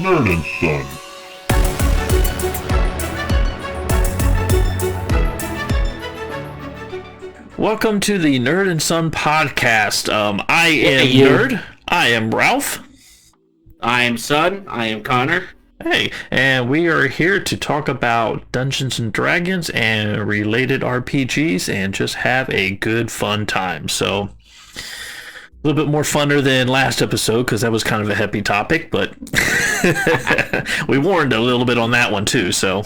NerdandSon. Welcome to the Nerd and Son podcast. I am Nerd. I am Ralph. I am Son. I am Connor. Hey, and we are here to talk about Dungeons and Dragons and related RPGs and just have a good fun time. So, a little bit more funner than last episode because that was kind of a heavy topic, but we warned a little bit on that one too. So, all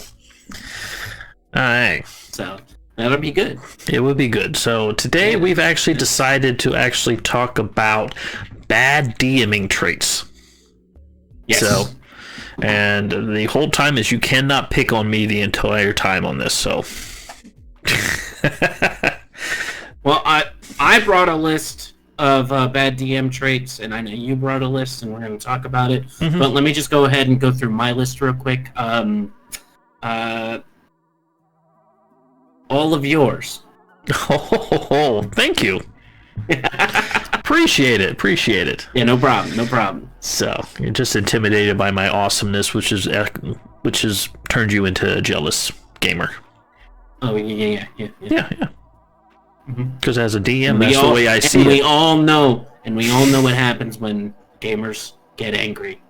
right. So that'll be good. It would be good. So today we've actually decided to actually talk about bad DMing traits. Yes. So, and the whole time is you cannot pick on me the entire time on this. So, well, I brought a list of bad DM traits, and I know you brought a list, and we're going to talk about it. Mm-hmm. But let me just go ahead and go through my list real quick. All of yours. Oh, thank you. Appreciate it. Yeah, no problem. So you're just intimidated by my awesomeness, which has turned you into a jealous gamer. Oh yeah. Because as a DM, that's the way I see it. We all know what happens when gamers get angry.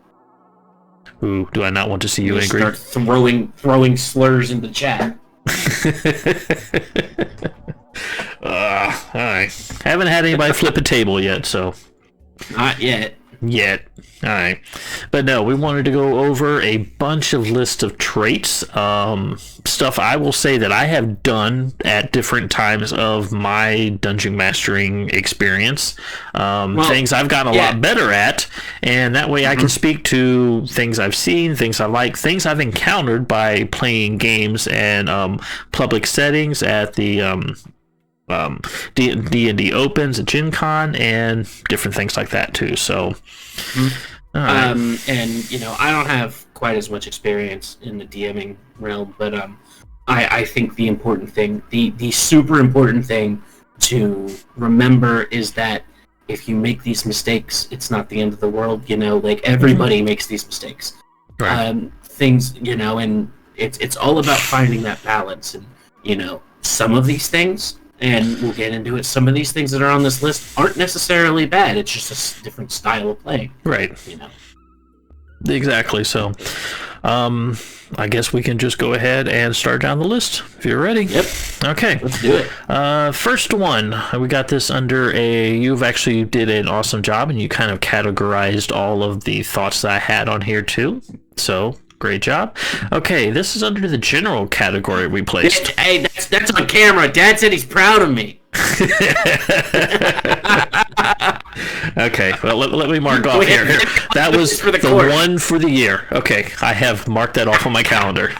Ooh, do I not want to see you angry? Start throwing slurs into chat. Alright. Haven't had anybody flip a table yet, so. Not yet. Alright. But no, we wanted to go over a bunch of lists of traits. Stuff I will say that I have done at different times of my dungeon mastering experience. Things I've gotten a lot better at, and that way I can speak to things I've seen, things I like, things I've encountered by playing games and public settings at the D&D Opens at Gen Con and different things like that too. So, and I don't have quite as much experience in the DMing realm, but I think the important thing, the super important thing to remember is that if you make these mistakes, it's not the end of the world. Like everybody makes these mistakes. Right. Things, and it's all about finding that balance. And some of these things. And we'll get into it. Some of these things that are on this list aren't necessarily bad. It's just a different style of playing. Right. Exactly. So, I guess we can just go ahead and start down the list if you're ready. Yep. Okay. Let's do it. First one, we got this under you've actually did an awesome job, and you kind of categorized all of the thoughts that I had on here too. So, great job. Okay, this is under the general category we placed. Hey, that's on camera. Dad said he's proud of me. Okay, well, let me mark off here. That was the one for the year. Okay, I have marked that off on my calendar.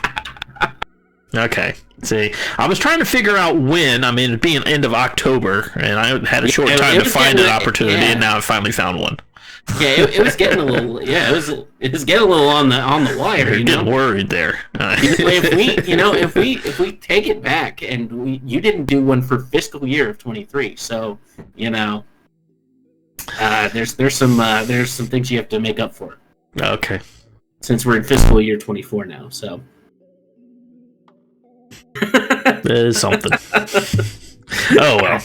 Okay, see, I was trying to figure out when. I mean, it being end of October, and I had a short time to find an opportunity, and now I finally found one. Yeah, it was getting a little. Yeah, it was getting a little on the wire. You're getting worried there. If we take it back, and you didn't do one for fiscal year of 23, so there's some things you have to make up for. Okay. Since we're in fiscal year 24 now, so that is something. Oh well.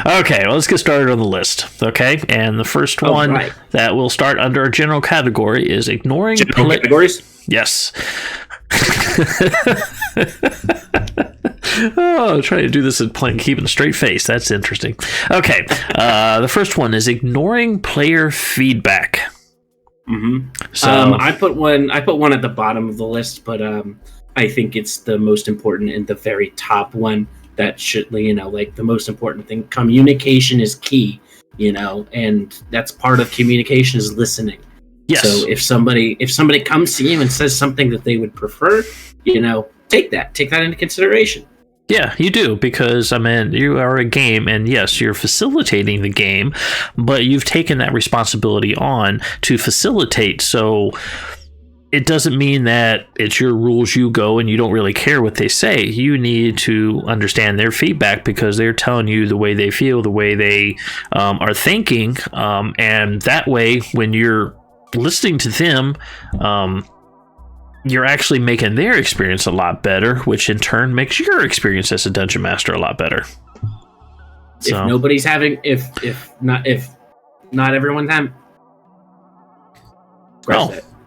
Okay, well, let's get started on the list. Okay, and the first one that will start under a general category is ignoring categories. Yes. Oh, trying to do this and keeping a straight face. That's interesting. Okay, the first one is ignoring player feedback. Mm-hmm. So I put one at the bottom of the list, but I think it's the most important and the very top one. That should, like the most important thing. Communication is key, and that's part of communication is listening. Yes. So if somebody comes to you and says something that they would prefer, take that into consideration. Yeah, you do, because, I mean, you are a game, and yes, you're facilitating the game, but you've taken that responsibility on to facilitate, so it doesn't mean that it's your rules, you go, and you don't really care what they say. You need to understand their feedback because they're telling you the way they feel, the way they are thinking, and that way, when you're listening to them, you're actually making their experience a lot better, which in turn makes your experience as a dungeon master a lot better. So, if not everyone's having.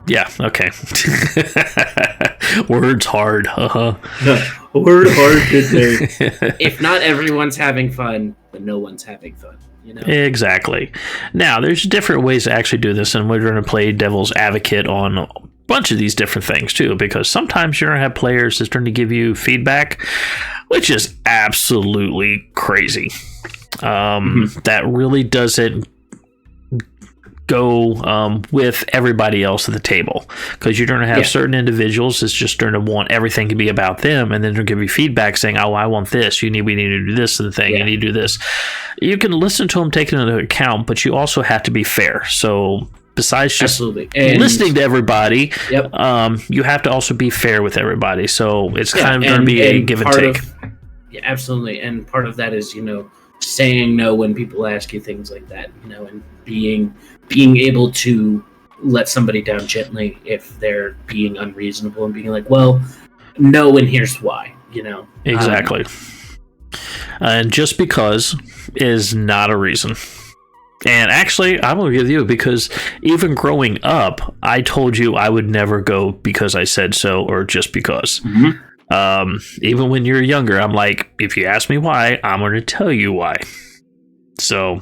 Yeah, okay. Words hard. Word hard today. If not everyone's having fun, then no one's having fun. Exactly. Now, there's different ways to actually do this, and we're going to play devil's advocate on a bunch of these different things too, because sometimes you're going to have players that's going to give you feedback, which is absolutely crazy. That really doesn't go with everybody else at the table, because you're going to have certain individuals that's just going to want everything to be about them, and then they'll give you feedback saying, "Oh, I want this. We need to do this to the thing. You need to do this." You can listen to them, take it into account, but you also have to be fair. So besides just listening to everybody, you have to also be fair with everybody. So it's kind of going to be a give and take. Absolutely, and part of that is saying no when people ask you things like that, and being able to let somebody down gently if they're being unreasonable, and being like, well, no, and here's why, Exactly. And just because is not a reason. And actually, I'm going to give you, because even growing up, I told you I would never go because I said so or just because. Even when you're younger, I'm like, if you ask me why, I'm going to tell you why. So,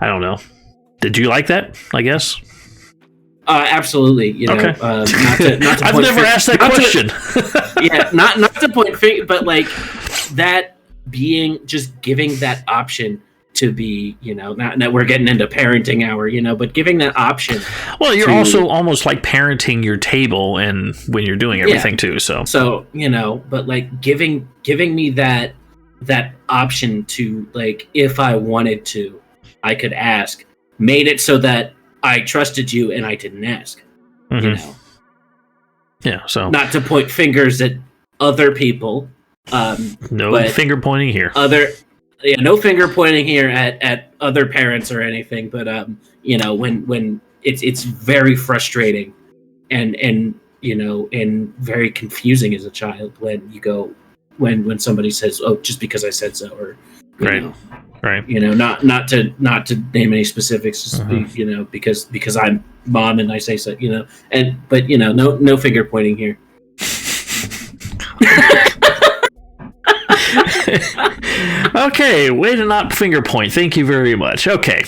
I don't know. Did you like that, I guess? Absolutely. Okay. Not to I've never asked that question. Not to point finger, but like that just giving that option to be, not that we're getting into parenting hour, but giving that option. Well, you're also almost like parenting your table, and when you're doing everything too. So but like giving me that option to, like, if I wanted to, I could ask, made it so that I trusted you and I didn't ask. Yeah. So not to point fingers at other people. No finger pointing here. No finger pointing here at other parents or anything, but when it's very frustrating and very confusing as a child when somebody says, "Oh, just because I said so," or right. Not to name any specifics, just, because I'm mom and I say so, but no finger pointing here. Okay, way to not finger point. Thank you very much. Okay.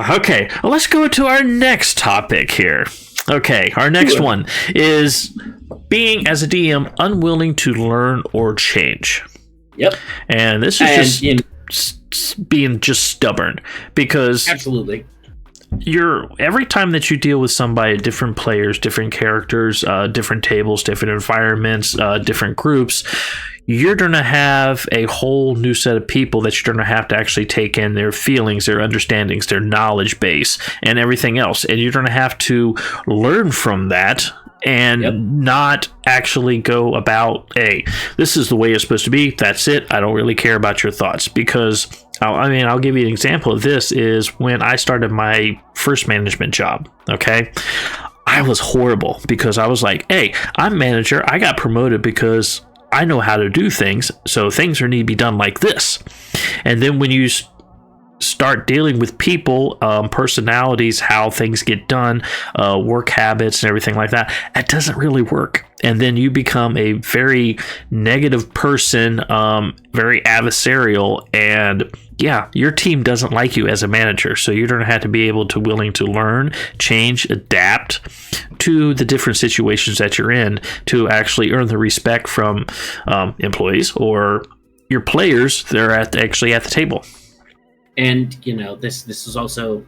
Okay, well, let's go to our next topic here. Okay, our next one is being, as a DM, unwilling to learn or change. Yep. And this is just being just stubborn, because absolutely. Every time that you deal with somebody, different players, different characters, different tables, different environments, different groups, you're going to have a whole new set of people that you're going to have to actually take in their feelings, their understandings, their knowledge base, and everything else. And you're going to have to learn from that and not actually go about, hey, this is the way it's supposed to be. That's it. I don't really care about your thoughts. Because, I'll give you an example of this is when I started my first management job, okay? I was horrible because I was like, hey, I'm manager. I got promoted because I know how to do things, so things need to be done like this. And then when you start dealing with people, personalities, how things get done, work habits and everything like that, it doesn't really work. And then you become a very negative person, very adversarial, and your team doesn't like you as a manager. So you're going to have to be willing to learn, change, adapt to the different situations that you're in to actually earn the respect from employees or your players that are actually at the table. And this is also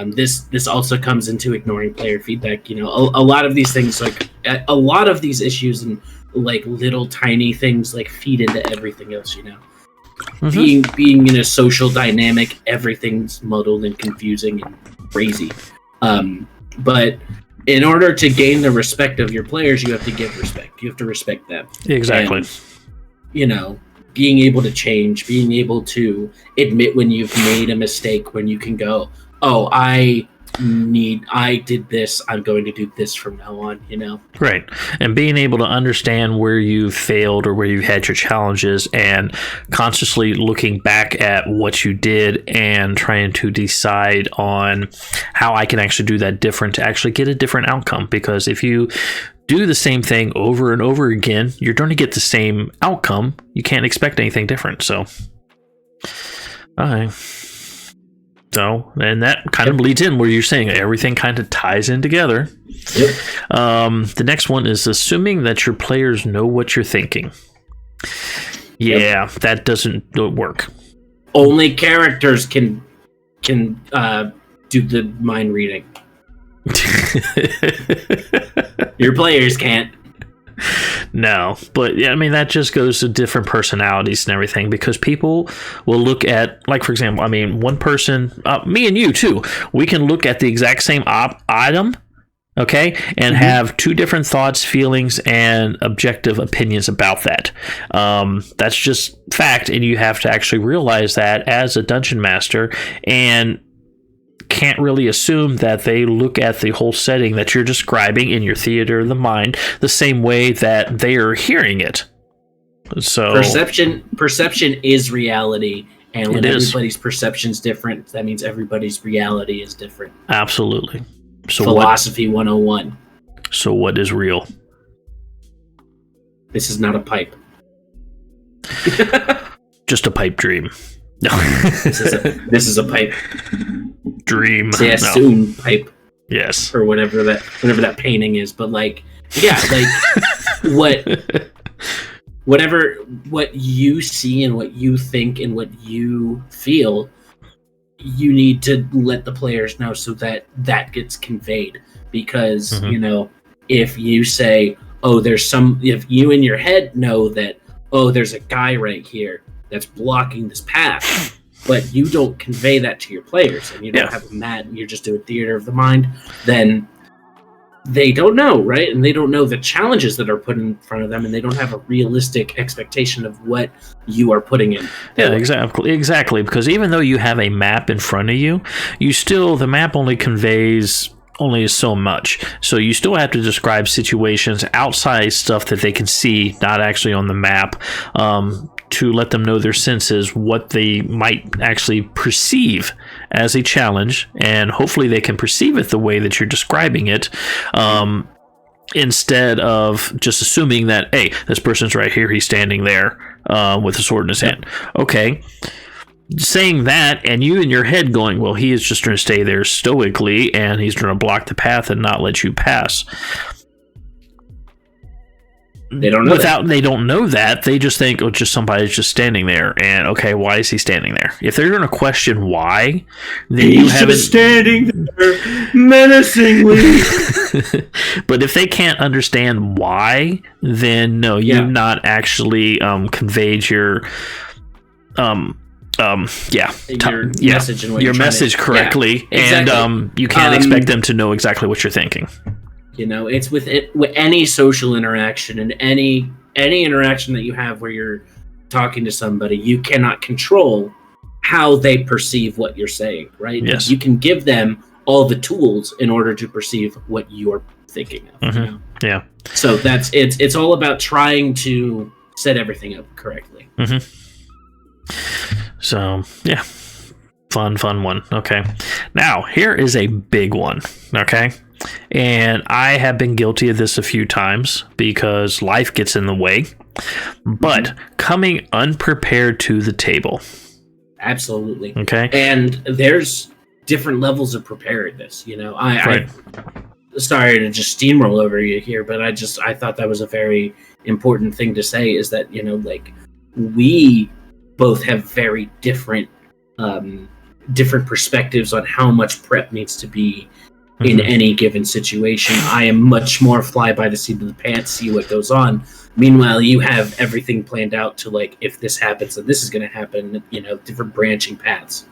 this also comes into ignoring player feedback. A lot of these things, like a lot of these issues and like little tiny things, like feed into everything else. Being in a social dynamic, everything's muddled and confusing and crazy. But in order to gain the respect of your players, you have to give respect. You have to respect them. Exactly. And, being able to change, being able to admit when you've made a mistake, when you can go, oh, I did this, I'm going to do this from now on, Right. And being able to understand where you've failed or where you've had your challenges, and consciously looking back at what you did and trying to decide on how I can actually do that different to actually get a different outcome. Because if you do the same thing over and over again, you're going to get the same outcome. You can't expect anything different. So, all right. So, and that kind of bleeds in where you're saying everything kind of ties in together. Yep. The next one is assuming that your players know what you're thinking. Yeah, that doesn't work. Only characters can do the mind reading. Your players can't. No, but yeah, I mean, that just goes to different personalities and everything, because people will look at, like, for example, I mean, one person, me and you too, we can look at the exact same item, okay, and have two different thoughts, feelings, and objective opinions about that. That's just fact, and you have to actually realize that as a dungeon master, and can't really assume that they look at the whole setting that you're describing in your theater of the mind the same way that they are hearing it. So perception is reality, and when everybody's perception is different, that means everybody's reality is different. Absolutely. So Philosophy 101. So what is real? This is not a pipe. Just a pipe dream. No. This is a pipe dream. Say a soon pipe. Yes. Or whatever that painting is, but like, yeah, like what you see and what you think and what you feel, you need to let the players know so that gets conveyed. Because if you say, if you in your head know that, there's a guy right here that's blocking this path, but you don't convey that to your players, and you don't have them mad, and you're just doing theater of the mind, then they don't know, right? And they don't know the challenges that are put in front of them, and they don't have a realistic expectation of what you are putting in. Yeah, exactly. Because even though you have a map in front of you, the map only conveys only so much. So you still have to describe situations, outside stuff that they can see, not actually on the map, to let them know their senses what they might actually perceive as a challenge, and hopefully they can perceive it the way that you're describing it, instead of just assuming that, hey, this person's right here, he's standing there with a sword in his hand. Okay. Saying that, and you in your head going, well, he is just going to stay there stoically, and he's going to block the path and not let you pass. They don't know They don't know that. They just think, just somebody's just standing there. And okay, why is he standing there? If they're going to question why, then he's just standing there menacingly. But if they can't understand why, then no, you've not actually conveyed your message and your message correctly, exactly. And you can't expect them to know exactly what you're thinking. It's with any social interaction and any interaction that you have where you're talking to somebody, you cannot control how they perceive what you're saying, right? Yes. You can give them all the tools in order to perceive what you're thinking of. Mm-hmm. Yeah. So it's all about trying to set everything up correctly. Mm-hmm. So, yeah. Fun one. Okay. Now, here is a big one. Okay. And I have been guilty of this a few times because life gets in the way. But coming unprepared to the table. Absolutely. Okay. And there's different levels of preparedness. I sorry to just steamroll over you here, but I thought that was a very important thing to say, is that, we both have very different perspectives on how much prep needs to be in any given situation. I am much more fly by the seat of the pants, see what goes on. Meanwhile, you have everything planned out to, if this happens, then this is going to happen, different branching paths.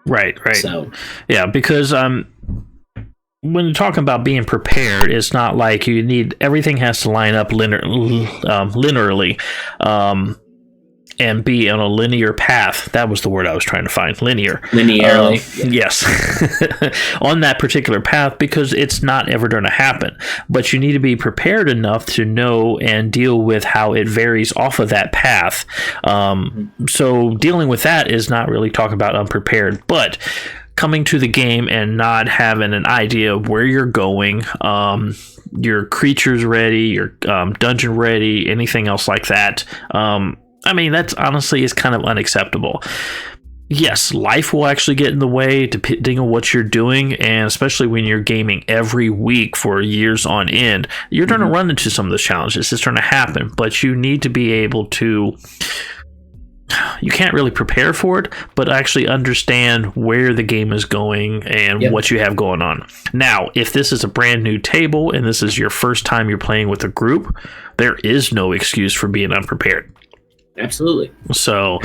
Right. So, yeah, because when you're talking about being prepared, it's not like you need, everything has to line up linearly. and be on a linear path. That was the word I was trying to find. Linear. Linearly. Yes. On that particular path, because it's not ever going to happen. But you need to be prepared enough to know and deal with how it varies off of that path. So dealing with that is not really talking about unprepared, but coming to the game and not having an idea of where you're going, your creatures ready, your dungeon ready, anything else like that. I mean, that's honestly is kind of unacceptable. Yes, life will actually get in the way depending on what you're doing, and especially when you're gaming every week for years on end, you're going to run into some of those challenges. It's going to happen, but you need to be able to... You can't really prepare for it, but actually understand where the game is going and what you have going on. Now, if this is a brand new table and this is your first time you're playing with a group, there is no excuse for being unprepared. Absolutely. So,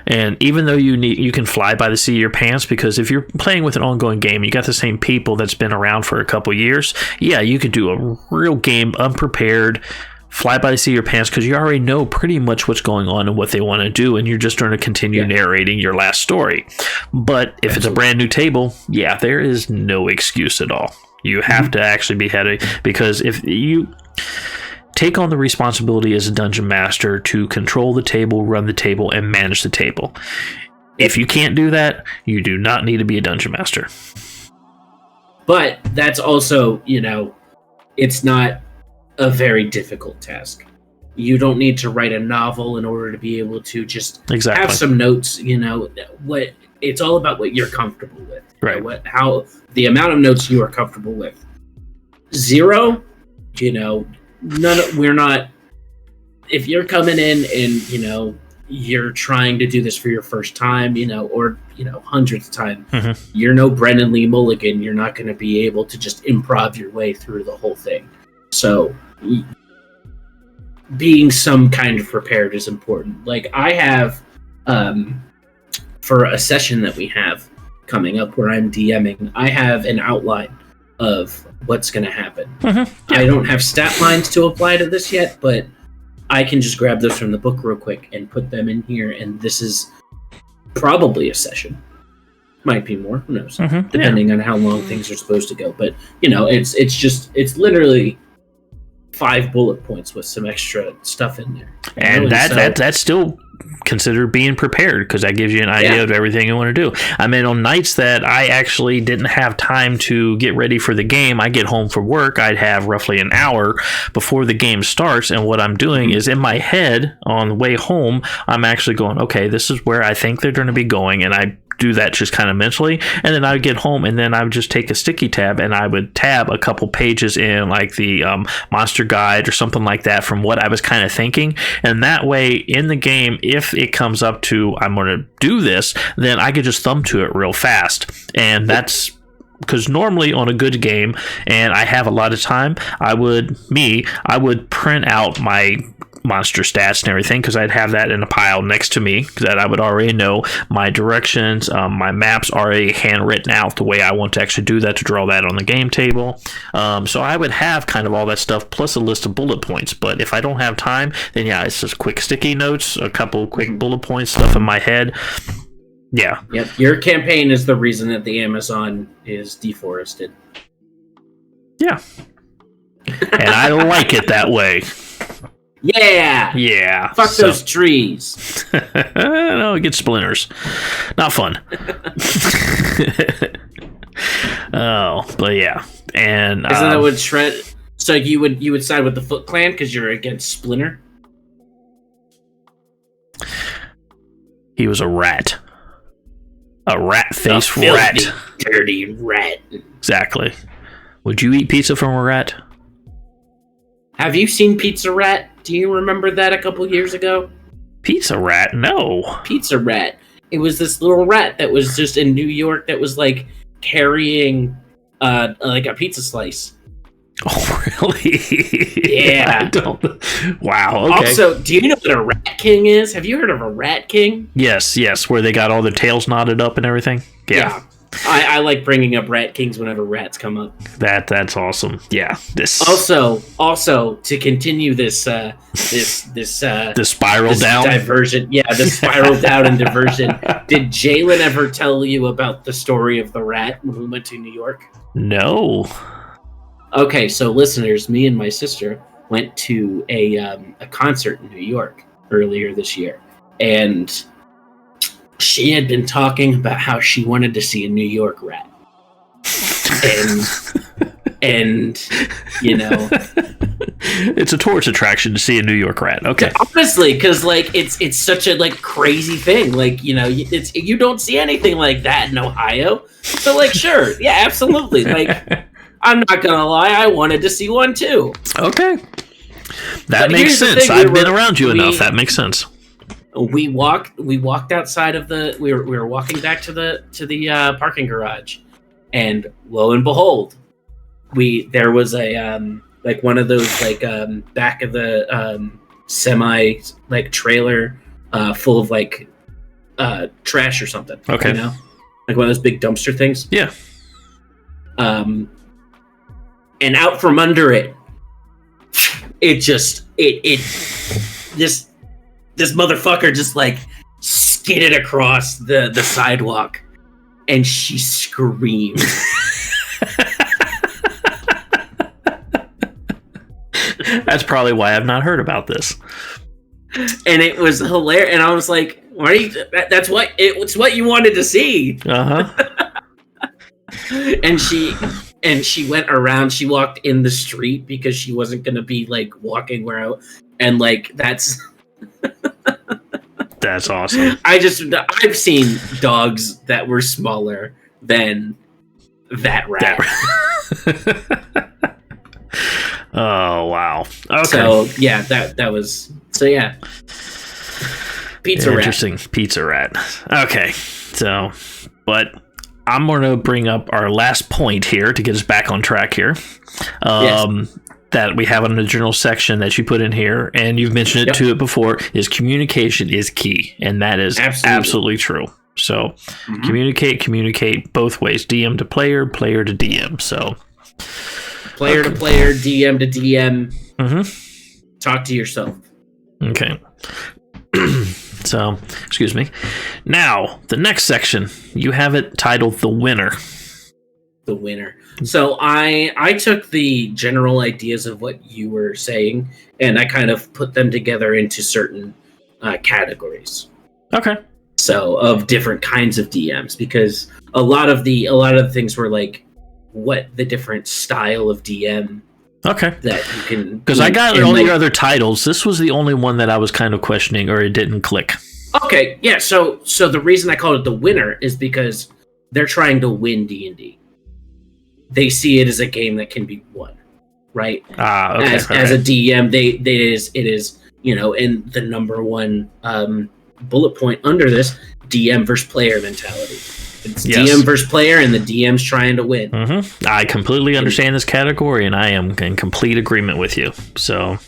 and even though you can fly by the seat of your pants, because if you're playing with an ongoing game, you got the same people that's been around for a couple years. Yeah, you could do a real game unprepared, fly by the seat of your pants, because you already know pretty much what's going on and what they want to do, and you're just going to continue narrating your last story. But if it's a brand new table, there is no excuse at all. You have to actually be heading, because if you take on the responsibility as a dungeon master to control the table, run the table, and manage the table. If you can't do that, you do not need to be a dungeon master. But that's also, it's not a very difficult task. You don't need to write a novel in order to be able to just have some notes. What it's all about, what you're comfortable with, right? How the amount of notes you are comfortable with. 0, we're not. If you're coming in and you're trying to do this for your first time, or 100th time, you're no Brennan Lee Mulligan. You're not going to be able to just improv your way through the whole thing. So being some kind of prepared is important. Like I have, for a session that we have coming up where I'm DMing, I have an outline of what's going to happen. I don't have stat lines to apply to this yet, but I can just grab those from the book real quick and put them in here. And this is probably a session. Might be more, who knows, depending on how long things are supposed to go. But it's literally 5 bullet points with some extra stuff in there. And that's still considered being prepared, because that gives you an idea of everything you want to do. I mean, on nights that I actually didn't have time to get ready for the game, I get home from work, I'd have roughly an hour before the game starts, and what I'm doing is in my head on the way home, I'm actually going, okay, this is where I think they're going to be going, and I do that just kind of mentally, and then I would get home and then I would just take a sticky tab and I would tab a couple pages in like the monster guide or something like that from what I was kind of thinking, and that way in the game, if it comes up to I'm going to do this, then I could just thumb to it real fast. And that's because normally on a good game and I have a lot of time, I would print out my monster stats and everything, because I'd have that in a pile next to me, that I would already know my directions, my maps already handwritten out the way I want to actually do that, to draw that on the game table. So I would have kind of all that stuff plus a list of bullet points. But if I don't have time, then it's just quick sticky notes, a couple quick bullet points, stuff in my head. Yep. Your campaign is the reason that the Amazon is deforested. Yeah. And I like it that way. Yeah. Fuck those trees. No, it gets splinters. Not fun. But yeah. And isn't that what Shred? So you would side with the Foot Clan because you're against Splinter? He was a rat. A rat-faced rat. Dirty rat. Exactly. Would you eat pizza from a rat? Have you seen Pizza Rat? Do you remember that a couple years ago? Pizza Rat? No. Pizza Rat. It was this little rat that was just in New York that was like carrying like a pizza slice. Oh, really? Yeah. I don't. Wow. Okay. Also, do you know what a rat king is? Have you heard of a rat king? Yes. Where they got all their tails knotted up and everything. Yeah. I like bringing up Rat Kings whenever rats come up. That's awesome. Yeah. This also to continue this the spiral down diversion. Yeah, the spiral down and diversion. Did Jalen ever tell you about the story of the rat when we went to New York? No. Okay, so listeners, me and my sister went to a concert in New York earlier this year, and she had been talking about how she wanted to see a New York rat. And you know, it's a tourist attraction to see a New York rat. Okay, honestly, because like it's such a like crazy thing. Like, you know, you don't see anything like that in Ohio. So like, sure, yeah, absolutely. Like, I'm not gonna lie, I wanted to see one too. Okay, that makes sense. I've been around you enough. That makes sense. We walked outside of the. We were walking back to the parking garage, and lo and behold, there was a like one of those like back of the semi like trailer full of like trash or something. Okay, you know, like one of those big dumpster things. Yeah. And out from under it, this motherfucker just like skidded across the sidewalk, and she screamed. That's probably why I've not heard about this. And it was hilarious. And I was like, "Why are you? That's what it's what you wanted to see." And she went around. She walked in the street because she wasn't gonna be like walking and like that's. That's awesome. I've seen dogs that were smaller than that rat. Oh wow. Okay. So yeah, that was yeah. Pizza rat. Interesting. Pizza rat. Okay. So, but I'm going to bring up our last point here to get us back on track here. Yes. That we have in the journal section that you put in here, and you've mentioned it to it before, is communication is key, and that is absolutely true. So communicate both ways, DM to player, player to DM. So player to player, DM to DM. Talk to yourself. Okay. So, excuse me. Now, the next section, you have it titled The Winner. The winner. So I took the general ideas of what you were saying, and I kind of put them together into certain categories. Okay. So of different kinds of DMs, because a lot of the things were like what the different style of DM. Okay. That you can. Because I got all the other titles. This was the only one that I was kind of questioning, or it didn't click. Okay. Yeah. So the reason I called it the winner is because they're trying to win D&D. They see it as a game that can be won, right? Okay. As a DM, it is you know, and the number one bullet point under this, DM versus player mentality. It's DM versus player, and the DM's trying to win. I completely understand this category, and I am in complete agreement with you. So,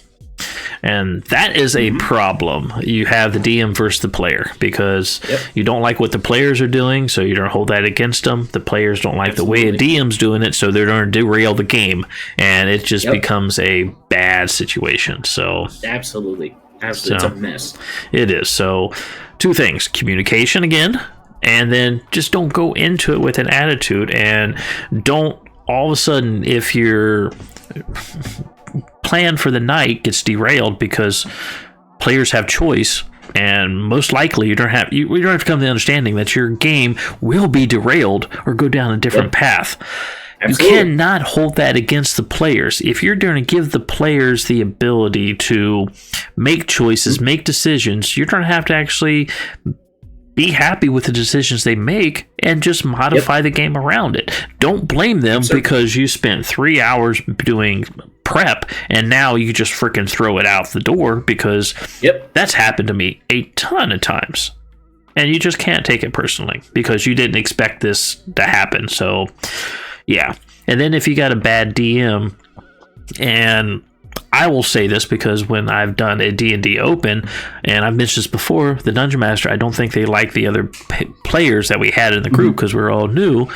and that is a problem. You have the DM versus the player, because you don't like what the players are doing, so you're going to hold that against them. The players don't like the way a DM's doing it, so they're going to derail the game, and it just becomes a bad situation. So Absolutely. It's a mess. It is. So, two things. Communication again, and then just don't go into it with an attitude, and don't all of a sudden, if your plan for the night gets derailed because players have choice, and most likely you don't have to come to the understanding that your game will be derailed or go down a different path. Absolutely. You cannot hold that against the players. If you're going to give the players the ability to make choices, make decisions, you're going to have to actually be happy with the decisions they make and just modify the game around it. Don't blame them because you spent 3 hours doing prep and now you just freaking throw it out the door, because that's happened to me a ton of times. And you just can't take it personally because you didn't expect this to happen. So, yeah. And then if you got a bad DM, and I will say this because when I've done a D&D Open, and I've mentioned this before, the Dungeon Master, I don't think they like the other players that we had in the group because we were all new.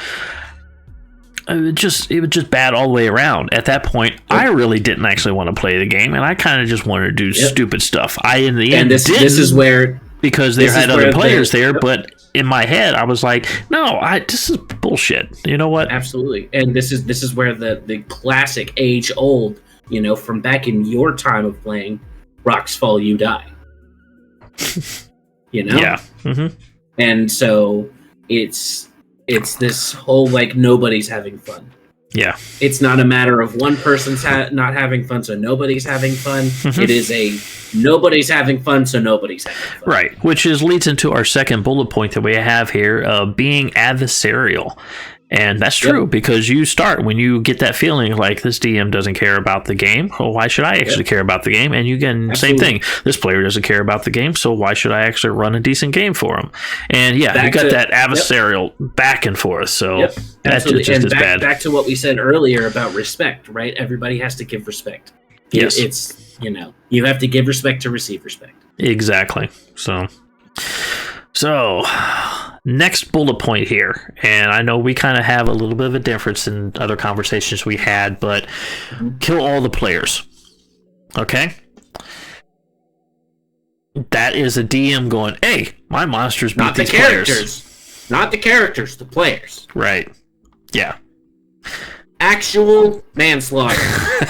It was just bad all the way around. At that point, I really didn't actually want to play the game, and I kind of just wanted to do stupid stuff. In the end, this is where, because there had other players there, but in my head, I was like, no, this is bullshit. You know what? Absolutely. And this is where the classic age old, from back in your time of playing, rocks fall, you die. Yeah. Mm-hmm. And so it's this whole nobody's having fun. Yeah. It's not a matter of one person's not having fun, so nobody's having fun. Mm-hmm. It is a nobody's having fun, so nobody's having fun. Right, which leads into our second bullet point that we have here, being adversarial. And that's true because you start when you get that feeling like this DM doesn't care about the game. Well, why should I actually care about the game? And you get the same thing. This player doesn't care about the game, so why should I actually run a decent game for him? And you got that adversarial back and forth. So that's just as bad. Back to what we said earlier about respect, right? Everybody has to give respect. Yes. It's, you have to give respect to receive respect. Exactly. So next bullet point here, and I know we kind of have a little bit of a difference in other conversations we had, but kill all the players. Okay? That is a DM going, hey, my monsters beat these players. Not the characters, the players. Right. Yeah. Actual manslaughter.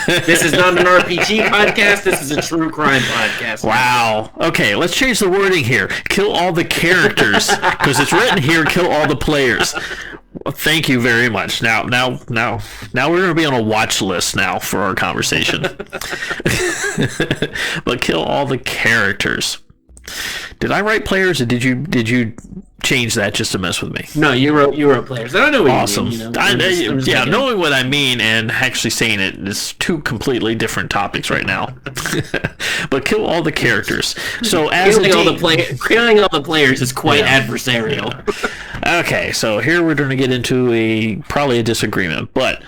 This is not an RPG podcast. This is a true crime podcast. Wow. Okay, let's change the wording here. Kill all the characters, because it's written here. Kill all the players. Well, thank you very much. Now we're going to be on a watch list now for our conversation. But kill all the characters. Did I write players, or did you change that just to mess with me? No, you wrote players. I don't know what you mean. Awesome. Knowing what I mean and actually saying it is two completely different topics right now. But kill all the characters. So as killing all the players is quite adversarial. Okay, so here we're going to get into probably a disagreement, but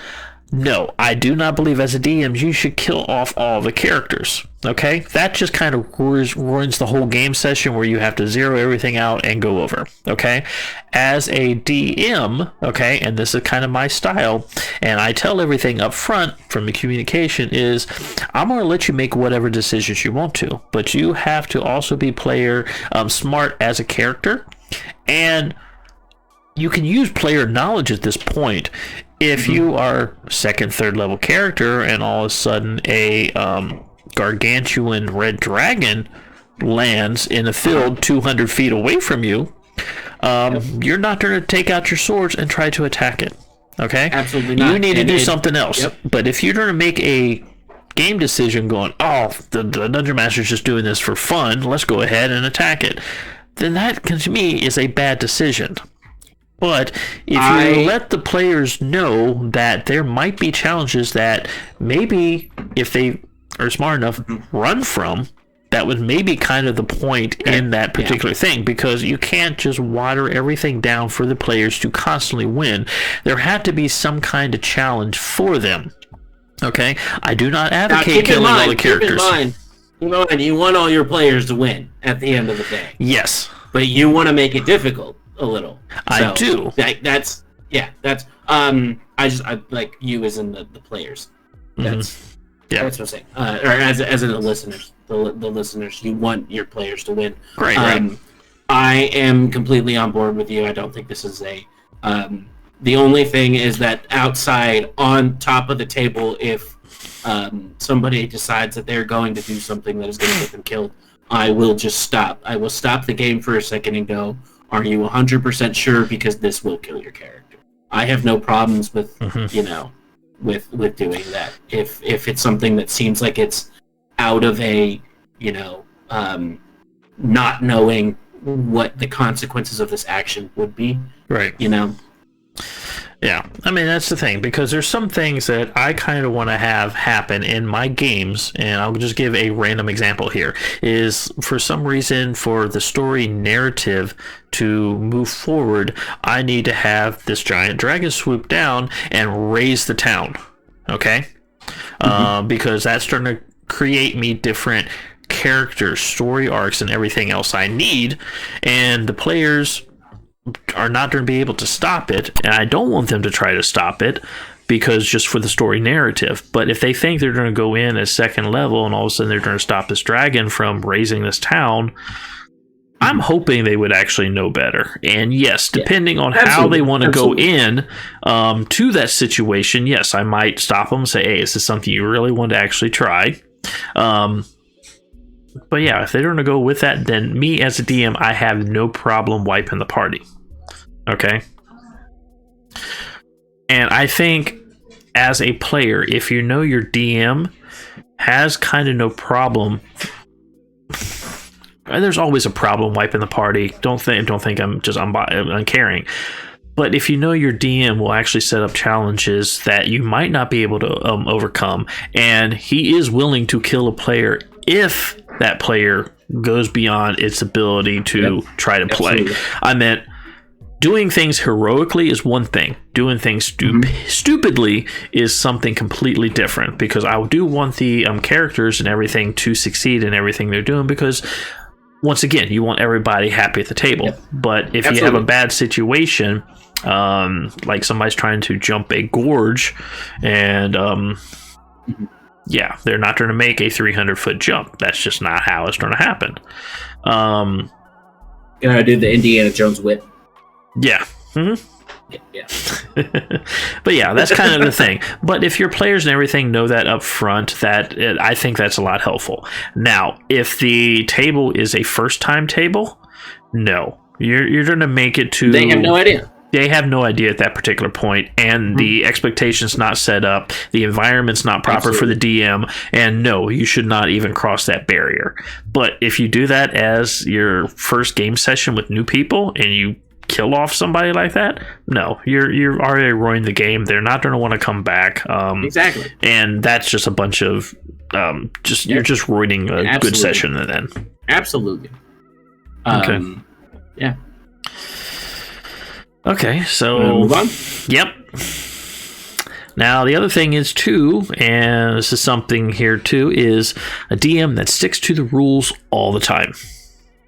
no, I do not believe as a DM you should kill off all the characters. Okay? That just kind of ruins the whole game session where you have to zero everything out and go over. Okay? As a DM, okay, and this is kind of my style, and I tell everything up front from the communication is, I'm going to let you make whatever decisions you want to, but you have to also be player smart as a character, and you can use player knowledge at this point. If you are second, third level character and all of a sudden a gargantuan red dragon lands in a field 200 feet away from you, you're not going to take out your swords and try to attack it. Okay? Absolutely not. You need to do something else. Yep. But if you're going to make a game decision going, the Dungeon Master's just doing this for fun, let's go ahead and attack it, then that, to me, is a bad decision. But if you let the players know that there might be challenges that maybe if they are smart enough run from, that was maybe kind of the point in that particular thing, because you can't just water everything down for the players to constantly win. There had to be some kind of challenge for them. Okay? I do not advocate killing all the characters. Keep in mind, you want all your players to win at the end of the day. Yes. But you want to make it difficult. A little. I do. That's I like you as in the players. That's what I'm saying. Or as in the listeners. The listeners, you want your players to win. Right. I am completely on board with you. I don't think this is the only thing is that outside on top of the table, if somebody decides that they're going to do something that is going to get them killed, I will just stop. I will stop the game for a second and go, are you 100% sure? Because this will kill your character. I have no problems with, with doing that. If it's something that seems like it's out of a, not knowing what the consequences of this action would be. Right. Yeah, I mean, that's the thing, because there's some things that I kind of want to have happen in my games, and I'll just give a random example here, is for some reason for the story narrative to move forward, I need to have this giant dragon swoop down and raise the town, okay? Because that's starting to create me different characters, story arcs, and everything else I need, and the players are not going to be able to stop it, and I don't want them to try to stop it because just for the story narrative. But if they think they're going to go in at second level and all of a sudden they're going to stop this dragon from raising this town, I'm hoping they would actually know better. And yes, depending on how they want to go in to that situation, yes, I might stop them and say, hey, is this something you really want to actually try? But yeah, if they're going to go with that, then me as a DM, I have no problem wiping the party. Okay? And I think as a player, if you know your DM has kind of no problem, there's always a problem wiping the party. Don't think I'm just uncaring. But if you know your DM will actually set up challenges that you might not be able to overcome, and he is willing to kill a player if that player goes beyond its ability to try to play. Absolutely. I meant doing things heroically is one thing. Doing things stupidly is something completely different, because I do want the characters and everything to succeed in everything they're doing, because once again, you want everybody happy at the table. Yep. But if you have a bad situation, like somebody's trying to jump a gorge and yeah, they're not going to make a 300-foot jump. That's just not how it's going to happen. Gonna do the Indiana Jones whip. Yeah. Mm-hmm. Yeah. But yeah, that's kind of the thing. But if your players and everything know that up front, I think that's a lot helpful. Now, if the table is a first-time table, no. You're going to make it to... They have no idea. They have no idea at that particular point, and the expectation's not set up, the environment's not proper for the DM, and no, you should not even cross that barrier. But if you do that as your first game session with new people, and you kill off somebody like that, no, you're already ruining the game. They're not going to want to come back. Exactly. And that's just a bunch of you're just ruining a good session then. Absolutely. Okay. Yeah. Okay, so move on. Yep. Now the other thing is too, and this is something here too, is a DM that sticks to the rules all the time.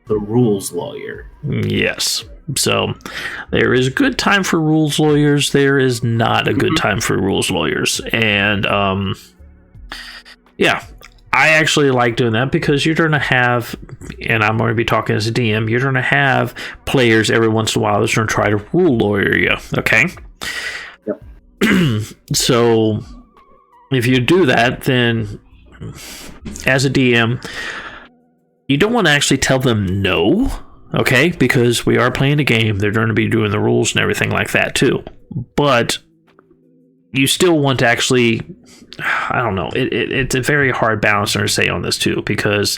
The rules lawyer. Yes. So there is a good time for rules lawyers. There is not a good time for rules lawyers. And yeah, I actually like doing that, because you're going to have, and I'm going to be talking as a DM, you're going to have players every once in a while that's going to try to rule lawyer you. Okay? Yep. So if you do that, then as a DM, you don't want to actually tell them no. Okay, because we are playing a game. They're going to be doing the rules and everything like that too. But you still want to actually, I don't know, it's a very hard balance to say on this too, because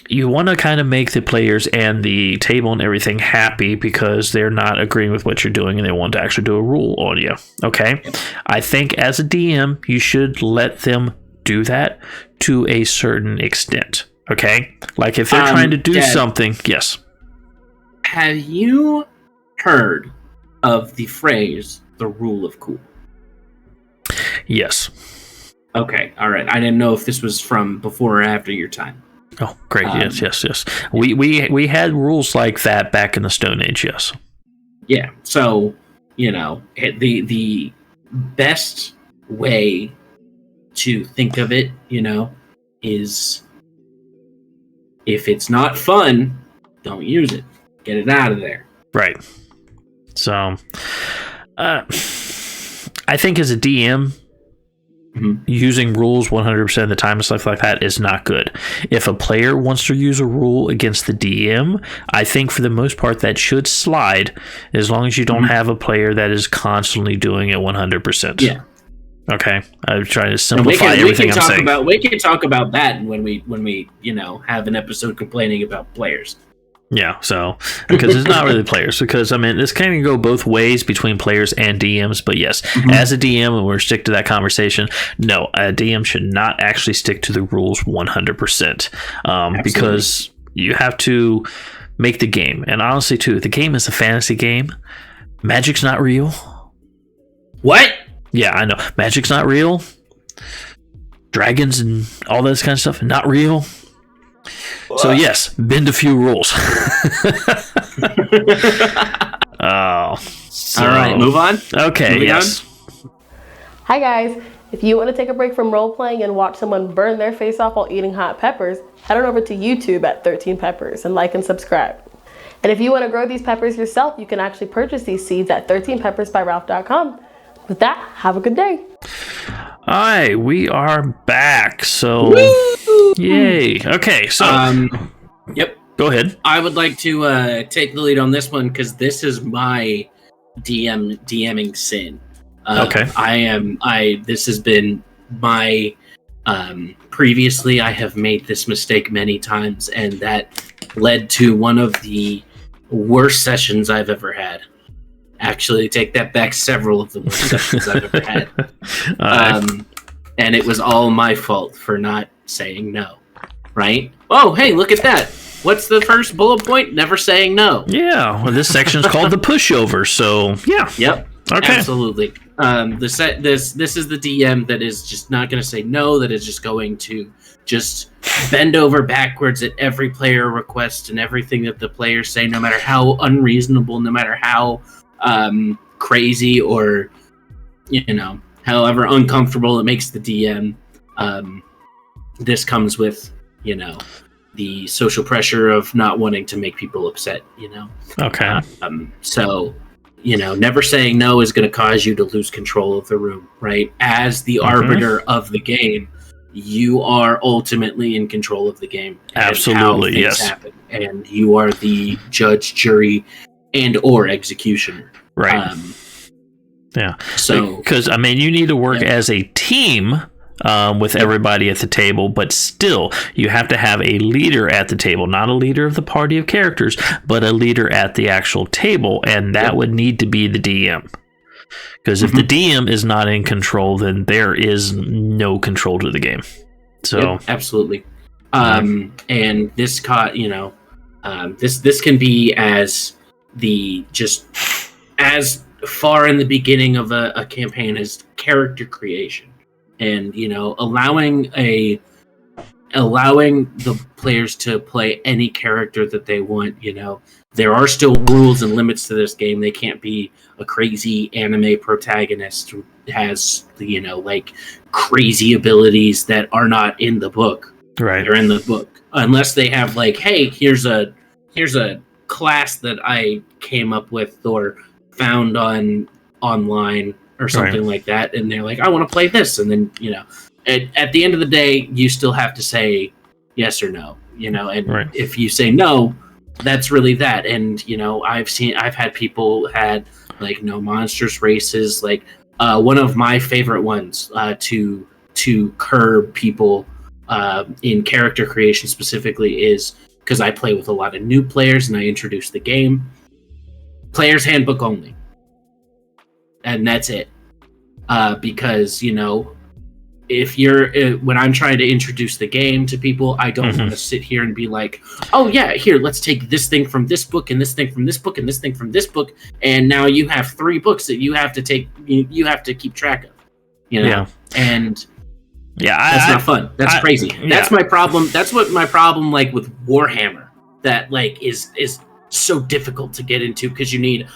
you want to kind of make the players and the table and everything happy, because they're not agreeing with what you're doing and they want to actually do a rule on you. Okay, I think as a DM, you should let them do that to a certain extent. Okay, like if they're trying to do something, yes. Have you heard of the phrase "the rule of cool"? Yes. Okay, all right. I didn't know if this was from before or after your time. Oh, great! Yes. We had rules like that back in the Stone Age. Yes. Yeah. So the best way to think of it, is, if it's not fun, don't use it. Get it out of there. Right. So, I think as a DM, using rules 100% of the time and stuff like that is not good. If a player wants to use a rule against the DM, I think for the most part that should slide, as long as you don't have a player that is constantly doing it 100%. Yeah. Okay, I'm trying to simplify everything I'm saying. We can talk about that when we have an episode complaining about players. Yeah, so because it's not really players, because this can go both ways between players and DMs. But yes, as a DM, and we're stick to that conversation. No, a DM should not actually stick to the rules 100%, because you have to make the game. And honestly, too, the game is a fantasy game. Magic's not real. What? Yeah, I know. Magic's not real. dragons and all this kind of stuff not real. So yes, bend a few rules. Oh, so, all right, move on. Okay, Moving yes. on? Hi guys, if you want to take a break from role playing and watch someone burn their face off while eating hot peppers, head on over to YouTube at 13 Peppers and like and subscribe. And if you want to grow these peppers yourself, you can actually purchase these seeds at 13peppersbyralph.com. With that, have a good day. All right, we are back. So, yay. Okay, so Yep. Go ahead. I would like to take the lead on this one because this is my DMing sin. Okay. This has been my previously I have made this mistake many times, and that led to one of the worst sessions I've ever had. Actually, take that back, several of the worst sessions I've ever had. And it was all my fault for not saying no. Right? Oh, hey, look at that. What's the first bullet point? Never saying no. Yeah, well, this section is called the pushover, so yeah. Yep. Okay. Absolutely. This is the DM that is just not going to say no, that is just going to just bend over backwards at every player request and everything that the players say, no matter how unreasonable, no matter how crazy or, however uncomfortable it makes the DM. This comes with, the social pressure of not wanting to make people upset, Okay. So, never saying no is going to cause you to lose control of the room, right? As the arbiter of the game, you are ultimately in control of the game. Absolutely, and how things happen. And you are the judge, jury, and or executioner. Right. Yeah. So, because you need to work as a team with everybody at the table, but still, you have to have a leader at the table, not a leader of the party of characters, but a leader at the actual table, and that would need to be the DM. Because if the DM is not in control, then there is no control to the game. So absolutely. And this this can be as as far in the beginning of a campaign as character creation. And allowing the players to play any character that they want. There are still rules and limits to this game. They can't be a crazy anime protagonist who has crazy abilities that are not in the book. Right, they're in the book unless they have hey, here's a class that I came up with or found online. Or something like that, and they're like, I want to play this, and then at the end of the day, you still have to say yes or no, and if you say no, that's really that. And I've had people had no monstrous races, one of my favorite ones to curb people in character creation specifically is because I play with a lot of new players and I introduce the game, player's handbook only. And that's it. Because, if when I'm trying to introduce the game to people, I don't want to sit here and be like, oh yeah, here, let's take this thing from this book and this thing from this book and this thing from this book. And now you have 3 books that you have to take, you have to keep track of, and that's not fun. That's crazy. That's my problem. That's what my problem, with Warhammer, that is so difficult to get into because you need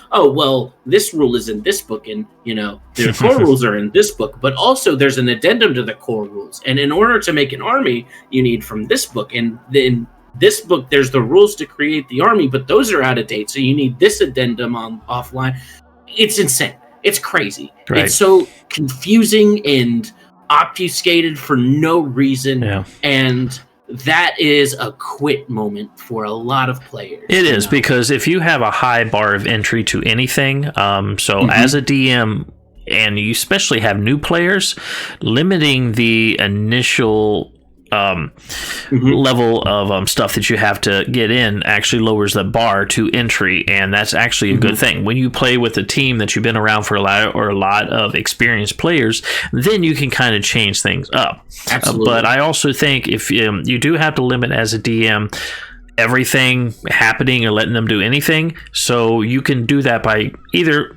this rule is in this book and the core rules are in this book, but also there's an addendum to the core rules, and in order to make an army you need from this book, and then this book there's the rules to create the army, but those are out of date, so you need this addendum offline. It's insane. It's crazy. It's so confusing and obfuscated for no reason, and that is a quit moment for a lot of players. It is, because if you have a high bar of entry to anything, as a DM, and you especially have new players, limiting the initial level of stuff that you have to get in actually lowers the bar to entry, and that's actually a good thing. When you play with a team that you've been around for a lot of experienced players, then you can kind of change things up. Absolutely. But I also think if you do have to limit as a DM everything happening or letting them do anything, so you can do that by either,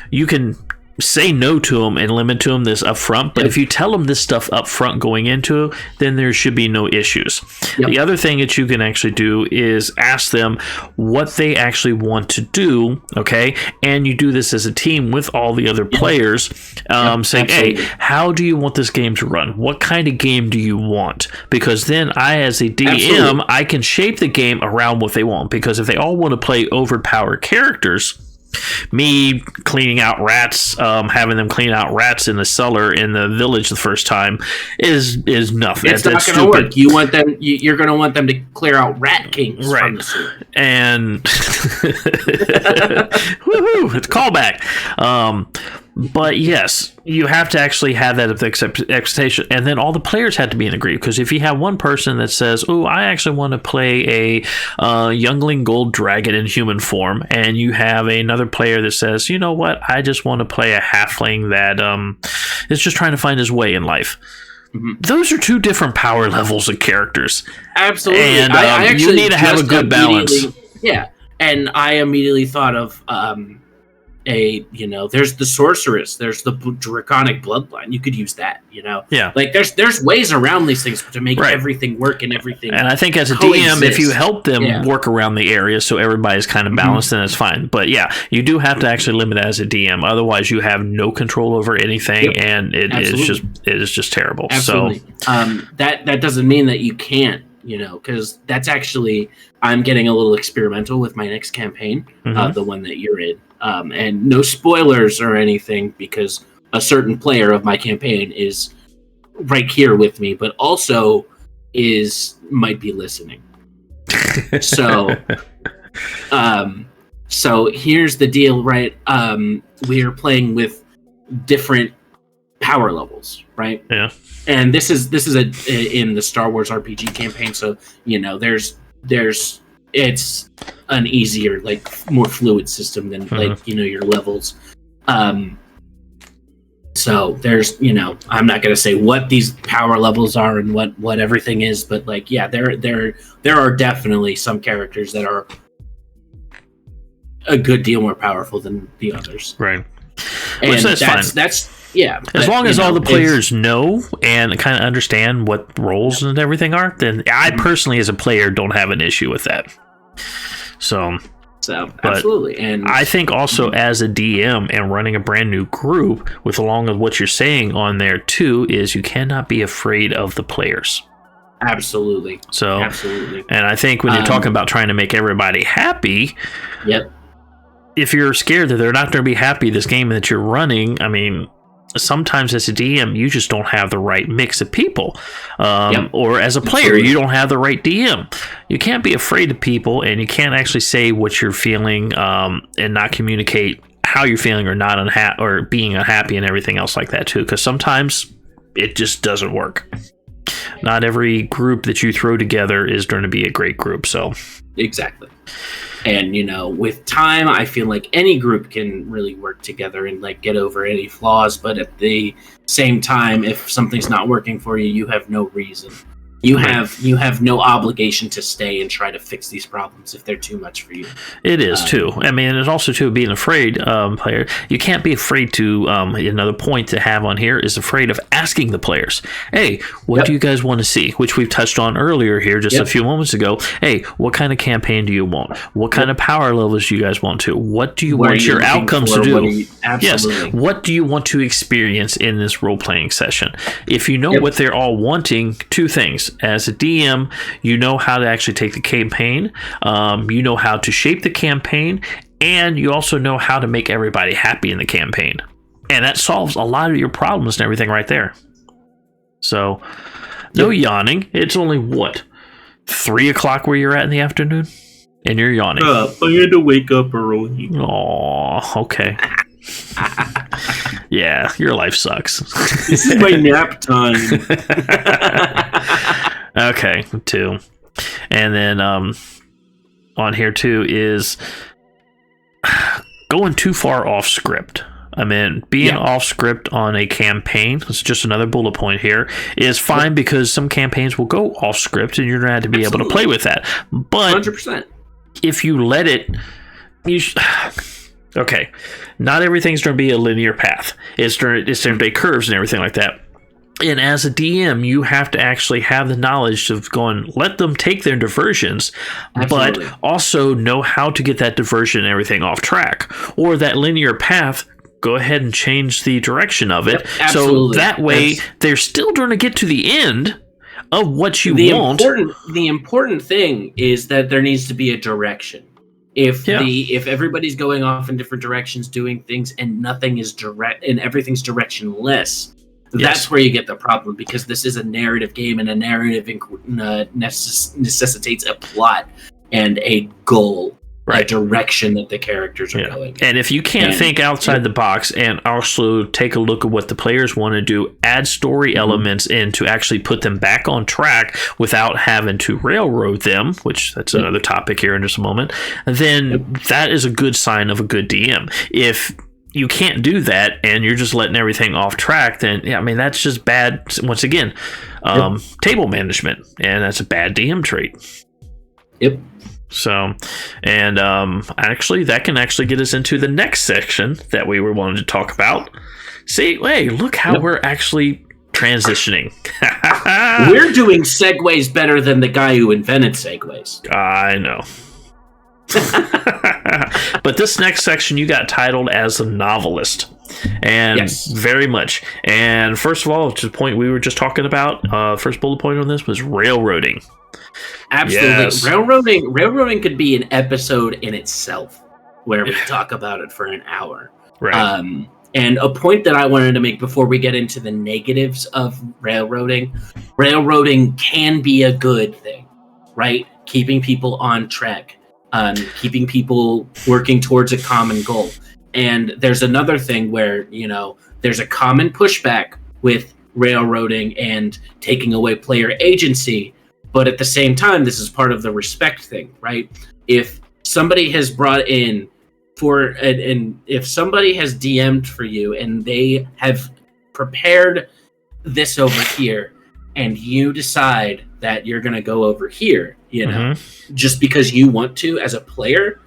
you can say no to them and limit to them this up front. But if you tell them this stuff up front going into it, then there should be no issues. The other thing that you can actually do is ask them what they actually want to do, okay? And you do this as a team with all the other players, saying, hey, how do you want this game to run? What kind of game do you want? Because then I, as a DM, I can shape the game around what they want. Because if they all want to play overpowered characters, me cleaning out rats, having them clean out rats in the cellar in the village the first time is nothing. It's not going to work. You want them. You're going to want them to clear out rat kings from the sewer. And woohoo! It's a callback. But yes, you have to actually have that expectation, and then all the players have to be in agreement. Because if you have one person that says, "Oh, I actually want to play a youngling gold dragon in human form," and you have another player that says, "You know what? I just want to play a halfling that is just trying to find his way in life." Those are two different power levels of characters. Absolutely, and I actually you need to have a good balance. Yeah, and I immediately thought of there's the sorceress, there's the draconic bloodline. You could use that, like there's ways around these things to make everything work and everything. And I think as a DM, if you help them work around the area so everybody's kind of balanced, then it's fine. But yeah, you do have to actually limit it as a DM. Otherwise, you have no control over anything, and it is just terrible. Absolutely. So that doesn't mean that you can't. Because that's actually, I'm getting a little experimental with my next campaign, the one that you're in. And no spoilers or anything, because a certain player of my campaign is right here with me, but also might be listening. So here's the deal, right? We are playing with different power levels, right? Yeah. And this is in the Star Wars RPG campaign, so there's it's an easier, like more fluid system than your levels. So there's I'm not gonna say what these power levels are and what everything is, but there are definitely some characters that are a good deal more powerful than the others. Right. And which that's fine. That's as long as all the players know and kind of understand what roles and everything are, then I personally, as a player, don't have an issue with that. So absolutely, and I think also as a DM and running a brand new group, along with what you're saying on there too, is you cannot be afraid of the players. Absolutely. So absolutely, and I think when you're talking about trying to make everybody happy, if you're scared that they're not going to be happy this game that you're running, I mean, sometimes as a DM, you just don't have the right mix of people. Or as a player, you don't have the right DM. You can't be afraid of people, and you can't actually say what you're feeling and not communicate how you're feeling or not unhappy or being unhappy and everything else like that too, because sometimes it just doesn't work. Not every group that you throw together is going to be a great group. So exactly. And with time, I feel like any group can really work together and get over any flaws. But at the same time, if something's not working for you, you have no reason. You have no obligation to stay and try to fix these problems if they're too much for you. It is too. I mean, it's also too being afraid. Player, you can't be afraid to. Another point to have on here is afraid of asking the players. Hey, what do you guys want to see? Which we've touched on earlier here, just a few moments ago. Hey, what kind of campaign do you want? What kind of power levels do you guys want to? What do you want your outcomes to do? Absolutely. Yes. What do you want to experience in this role playing session? If you know what they're all wanting, two things. As a DM, you know how to actually take the campaign, you know how to shape the campaign, and you also know how to make everybody happy in the campaign. And that solves a lot of your problems and everything right there. So, no yawning. It's only, 3 o'clock where you're at in the afternoon? And you're yawning. I had to wake up early. Oh, okay. Yeah, your life sucks. This is my nap time. Okay, 2. And then on here too is going too far off script. I mean, being off script on a campaign, it's just another bullet point here, is fine because some campaigns will go off script and you're going to have to be able to play with that. But 100%. If you let it, Okay, not everything's going to be a linear path. It's going to be curves and everything like that. And as a DM, you have to actually have the knowledge of going, let them take their diversions, Absolutely. but also know how to get that diversion and everything off track. Or that linear path, go ahead and change the direction of it. Yep, absolutely. So that way, they're still going to get to the end of what you want. The important thing is that there needs to be a direction. If everybody's going off in different directions doing things and nothing is direct and everything's directionless, that's where you get the problem, because this is a narrative game, and a narrative necessitates a plot and a goal, a direction that the characters are going in. And if you can't think outside the box and also take a look at what the players want to do, add story elements in to actually put them back on track without having to railroad them, which that's another topic here in just a moment, then that is a good sign of a good DM. If you can't do that and you're just letting everything off track, then that's just bad, once again, table management, and that's a bad DM trait. Yep. So, and actually that can actually get us into the next section that we were wanting to talk about. See, hey, look how we're actually transitioning. We're doing segues better than the guy who invented segues. I know. But this next section you got titled as a novelist, and very much. And first of all, to the point we were just talking about, first bullet point on this was railroading. Absolutely. Yes. Railroading could be an episode in itself where we talk about it for an hour. Right. And a point that I wanted to make before we get into the negatives of railroading can be a good thing, right? Keeping people on track. Keeping people working towards a common goal. And there's another thing where, there's a common pushback with railroading and taking away player agency, but at the same time, this is part of the respect thing, right? If somebody has brought in and if somebody has DM'd for you and they have prepared this over here, and you decide that you're going to go over here, just because you want to as a player,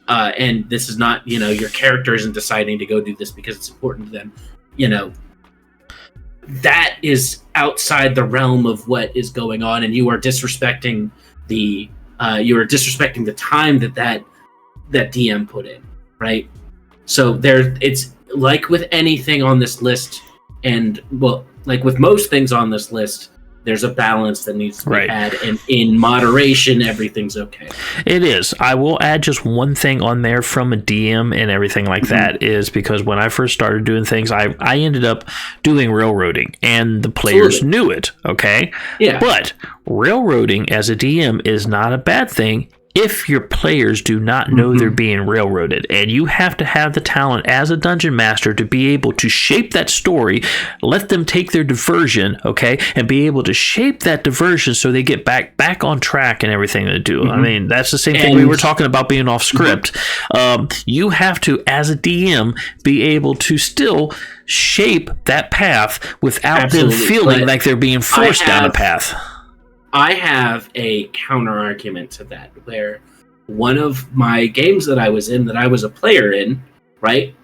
and this is not, your character isn't deciding to go do this because it's important to them, that is outside the realm of what is going on, and you are disrespecting the time that DM put in, right? So it's like with anything on this list, and like with most things on this list, there's a balance that needs to be had, and in moderation, everything's okay. It is. I will add just one thing on there from a DM and everything like that, is because when I first started doing things, I ended up doing railroading, and the players knew it, okay? Yeah. But railroading as a DM is not a bad thing if your players do not know they're being railroaded. And you have to have the talent as a dungeon master to be able to shape that story, let them take their diversion, okay, and be able to shape that diversion so they get back on track and everything they do. I mean, that's the same thing we were talking about being off script. You have to, as a DM, be able to still shape that path without them feeling like they're being forced down a path. I have a counter argument to that, where one of my games that I was in, that I was a player in, right?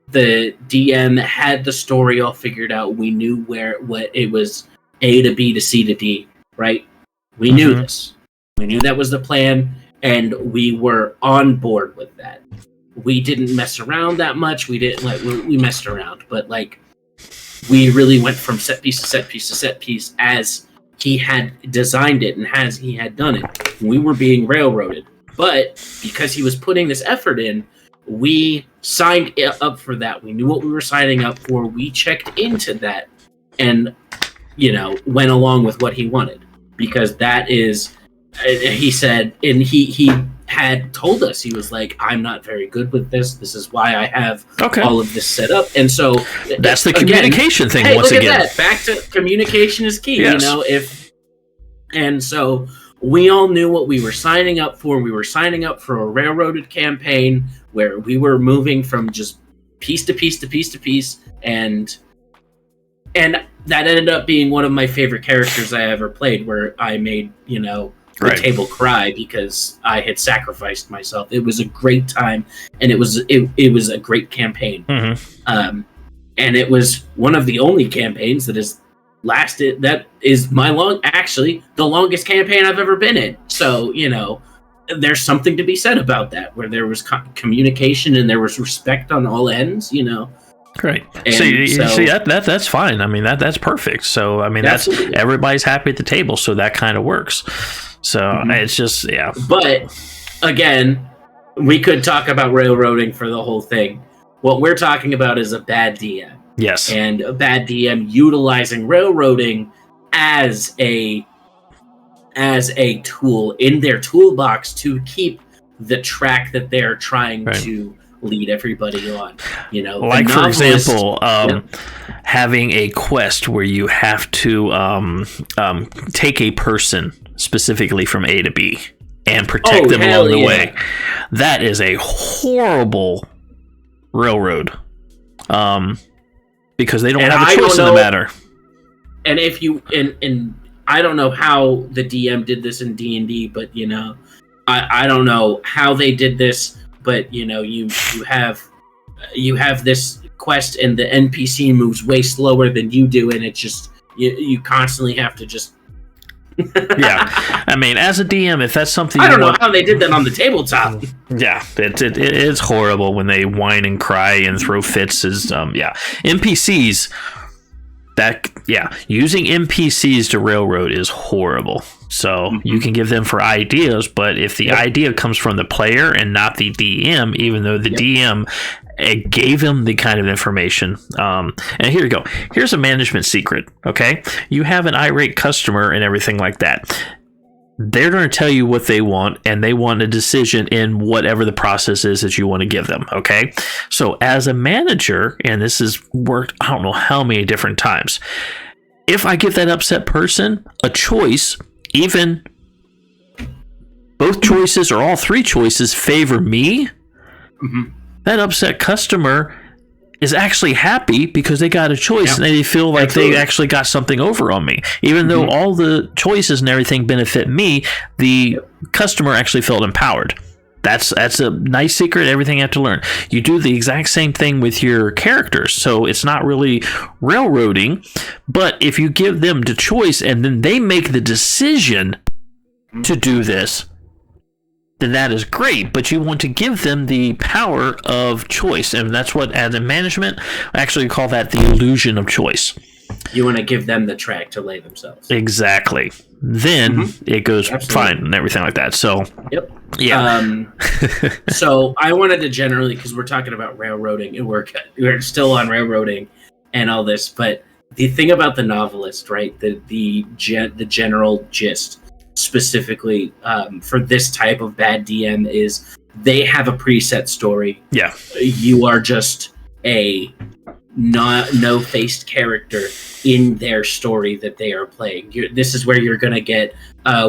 The DM had the story all figured out. We knew what it was, A to B to C to D, right? We knew this. We knew that was the plan, and we were on board with that. We didn't mess around that much. We didn't we messed around, but we really went from set piece to set piece to set piece as he had designed it and he had done it. We were being railroaded, but because he was putting this effort in, we signed up for that. We knew what we were signing up for. We checked into that and, went along with what he wanted, because that is, he said, and he had told us, he was like, I'm not very good with this. This is why I have all of this set up. And so that's the communication thing. Hey, once look again, at that. Back to communication is key. Yes. And so we all knew what we were signing up for. We were signing up for a railroaded campaign where we were moving from just piece to piece to piece to piece. And that ended up being one of my favorite characters I ever played, where I made, the table cry because I had sacrificed myself. It was a great time, and it was a great campaign. Mm-hmm. And it was one of the only campaigns that has lasted. That is the longest campaign I've ever been in. So, there's something to be said about that, where there was communication and there was respect on all ends, Great. And see that's fine. I mean, that's perfect. So, I mean, that's everybody's happy at the table. So that kind of works. So it's just, yeah. But again, we could talk about railroading for the whole thing. What we're talking about is a bad DM. Yes. And a bad DM utilizing railroading as a tool in their toolbox to keep the track that they're trying to lead everybody on. Like, for example, having a quest where you have to take a person specifically from A to B and protect them along the way. That is a horrible railroad, because they don't have a choice in the matter. And if you and I don't know how the DM did this in D&D, but I don't know how they did this, but you have this quest and the NPC moves way slower than you do, and it's just you constantly have to just yeah. I mean, as a DM, if that's something I don't know how they did that on the tabletop. Yeah, it's horrible when they whine and cry and throw fits. NPCs. Using NPCs to railroad is horrible. So you can give them for ideas, but if the idea comes from the player and not the DM, even though the DM gave him the kind of information. And here you go. Here's a management secret, okay? You have an irate customer and everything like that. They're going to tell you what they want, and they want a decision in whatever the process is that you want to give them, okay? So as a manager, and this has worked I don't know how many different times, if I give that upset person a choice, even both choices or all three choices favor me, that upset customer is actually happy because they got a choice and they feel like they actually got something over on me. Even though all the choices and everything benefit me, the customer actually felt empowered. That's a nice secret, everything you have to learn. You do the exact same thing with your characters, so it's not really railroading, but if you give them the choice and then they make the decision to do this, then that is great, but you want to give them the power of choice, and that's what, as a management, I actually call that the illusion of choice. You want to give them the track to lay themselves. Exactly. Then it goes fine and everything like that. So, yeah. So I wanted to generally, because we're talking about railroading, and we're still on railroading and all this, but the thing about the novelist, right? The general gist, specifically for this type of bad DM, is they have a preset story. Yeah. You are just a no-faced character in their story that they are playing. This is where you're going to get,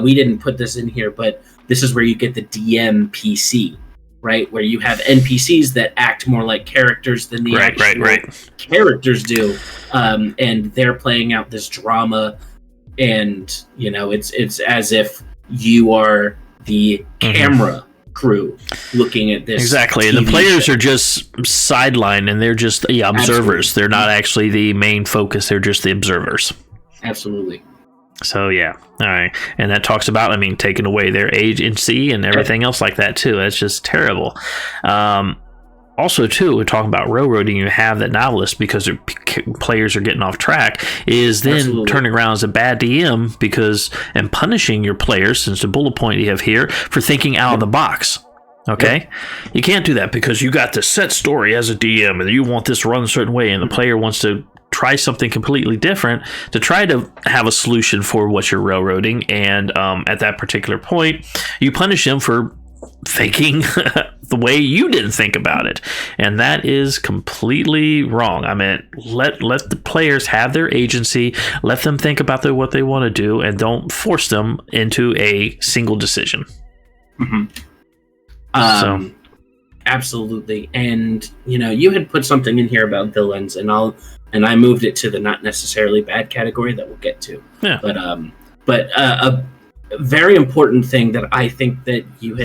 we didn't put this in here, but this is where you get the DM PC, right? Where you have NPCs that act more like characters than the actual characters do. And they're playing out this drama, and it's as if you are the camera crew looking at this. Exactly. TV and the players show. are just sidelined, and they're just observers. Absolutely. They're not actually the main focus. They're just the observers. Absolutely. So, yeah. All right. And that talks about, taking away their agency and everything else like that, too. That's just terrible. Also, too, we're talking about railroading. You have that novelist, because their players are getting off track, is then turning around as a bad DM and punishing your players, since the bullet point you have here, for thinking out of the box. Okay? You can't do that, because you got this set story as a DM, and you want this to run a certain way, and the player wants to try something completely different to try to have a solution for what you're railroading. And at that particular point, you punish them for thinking the way you didn't think about it, and that is completely wrong. Let the players have their agency, let them think about what they want to do, and don't force them into a single decision. Absolutely. And you had put something in here about villains, and I moved it to the not necessarily bad category that we'll get to. Yeah. But very important thing that I think that you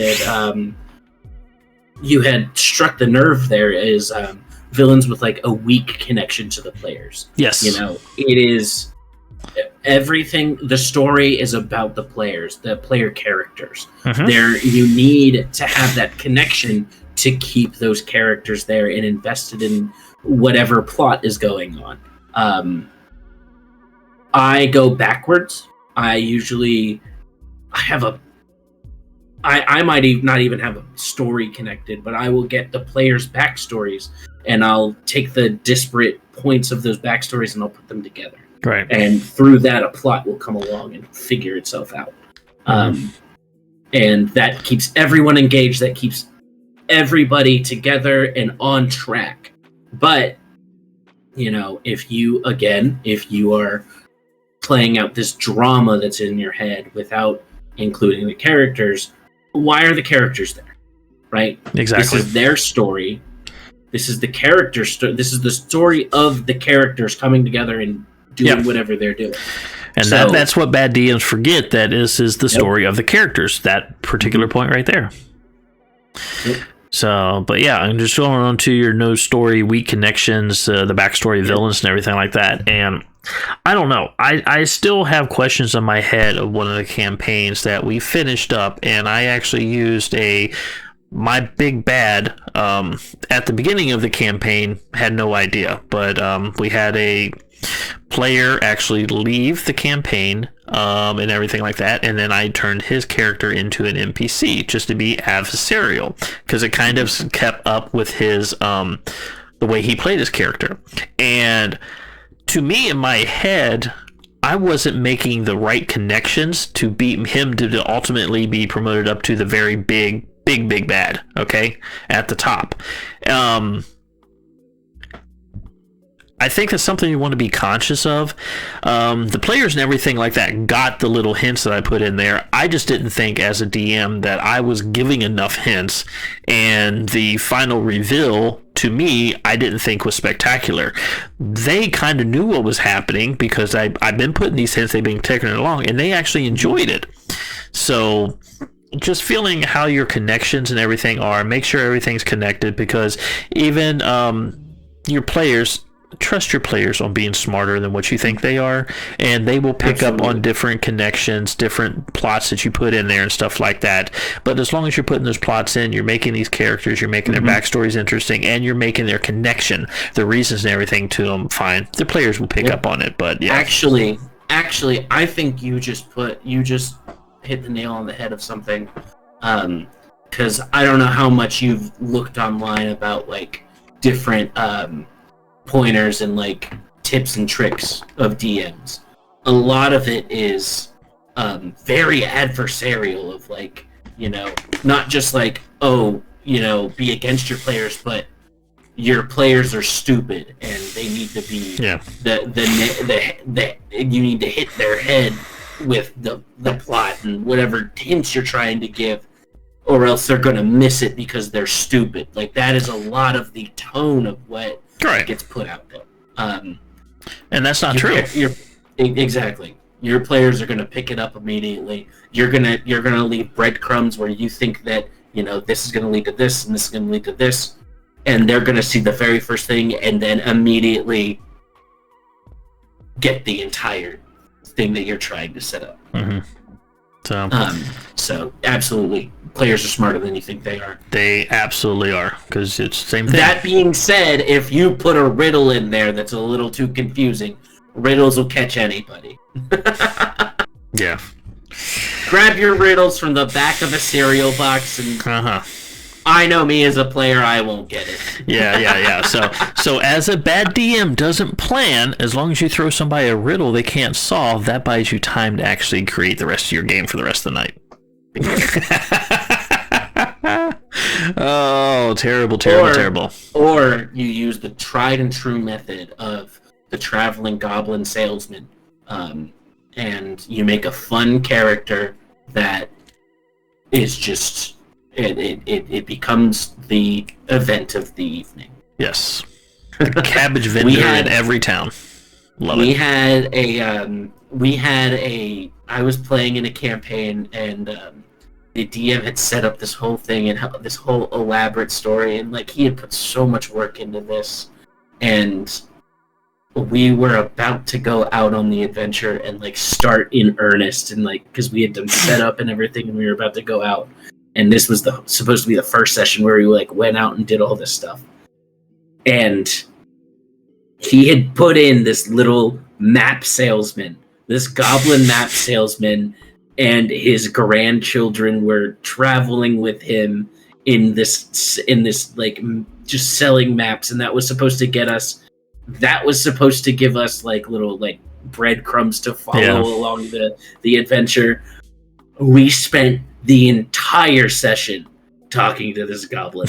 had struck the nerve there is villains with like a weak connection to the players. Yes. It is everything. The story is about the players, the player characters. You need to have that connection to keep those characters there and invested in whatever plot is going on. I go backwards. I might not even have a story connected, but I will get the players' backstories, and I'll take the disparate points of those backstories and I'll put them together. Right. And through that, a plot will come along and figure itself out. And that keeps everyone engaged. That keeps everybody together and on track. But, if you are playing out this drama that's in your head without including the characters, why are the characters there? Right? Exactly. This is their story. This is the character story. This is the story of the characters coming together and doing whatever they're doing. And that's what bad DMs forget. That is the story of the characters. That particular point right there. Yep. So, but yeah, I'm just going on to your no story, weak connections, the backstory villains and everything like that. And I don't know. I still have questions in my head of one of the campaigns that we finished up, and I actually used my big bad at the beginning of the campaign. Had no idea, but we had a player actually leave the campaign and everything like that, and then I turned his character into an NPC just to be adversarial, because it kind of kept up with his the way he played his character. And to me, in my head, I wasn't making the right connections to beat him to ultimately be promoted up to the very big bad, okay, at the top. I think that's something you want to be conscious of. The players and everything like that got the little hints that I put in there. I just didn't think as a DM that I was giving enough hints, and the final reveal to me, I didn't think was spectacular. They kind of knew what was happening because I've been putting these hints, they've been taking it along, and they actually enjoyed it. So just feeling how your connections and everything are, make sure everything's connected, because even your players, trust your players on being smarter than what you think they are, and they will pick up on different connections, different plots that you put in there and stuff like that. But as long as you're putting those plots in, you're making these characters, you're making their backstories interesting, and you're making their connection, the reasons and everything to them fine, the players will pick up on it. But yeah, actually I think you just hit the nail on the head of something, because I don't know how much you've looked online about like different pointers and like tips and tricks of DMs. A lot of it is very adversarial, of like, not just like, be against your players, but your players are stupid and they need to be you need to hit their head with the plot and whatever hints you're trying to give, or else they're gonna miss it because they're stupid. Like, that is a lot of the tone of what gets put out there. And that's not true. Exactly. Your players are gonna pick it up immediately. You're gonna leave breadcrumbs where you think that this is gonna lead to this and this is gonna lead to this, and they're gonna see the very first thing and then immediately get the entire thing that you're trying to set up. So absolutely, players are smarter than you think they are. They absolutely are, because it's the same thing. That being said, if you put a riddle in there that's a little too confusing, riddles will catch anybody. Yeah. Grab your riddles from the back of a cereal box and I know me as a player, I won't get it. Yeah. So as a bad DM doesn't plan, as long as you throw somebody a riddle they can't solve, that buys you time to actually create the rest of your game for the rest of the night. Oh, terrible. Or you use the tried and true method of the traveling goblin salesman, and you make a fun character that is just... It becomes the event of the evening. Yes. The cabbage vendor in every town. Love it. We had a I was playing in a campaign, and the DM had set up this whole thing and this whole elaborate story, and like he had put so much work into this, and we were about to go out on the adventure and like start in earnest, and like because we had done setup and everything, and we were about to go out, and this was supposed to be the first session where we like went out and did all this stuff, and he had put in this little map salesman, this goblin map salesman, and his grandchildren were traveling with him in this like just selling maps, and that was supposed to give us like little like breadcrumbs to follow along the adventure. We spent the entire session talking to this goblin.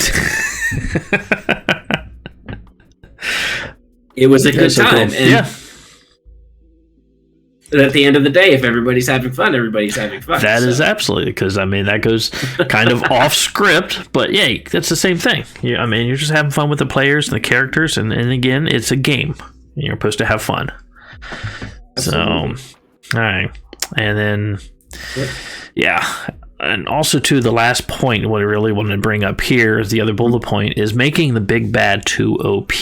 It was a good time. Cool. And at the end of the day, if everybody's having fun, everybody's having fun. That is absolutely, because I mean that goes kind of off script, but yeah, that's the same thing. I mean, you're just having fun with the players and the characters, and again, it's a game. You're supposed to have fun. Absolutely. So, all right, and then and also to the last point, what I really wanted to bring up here is the other bullet point is making the big bad too OP.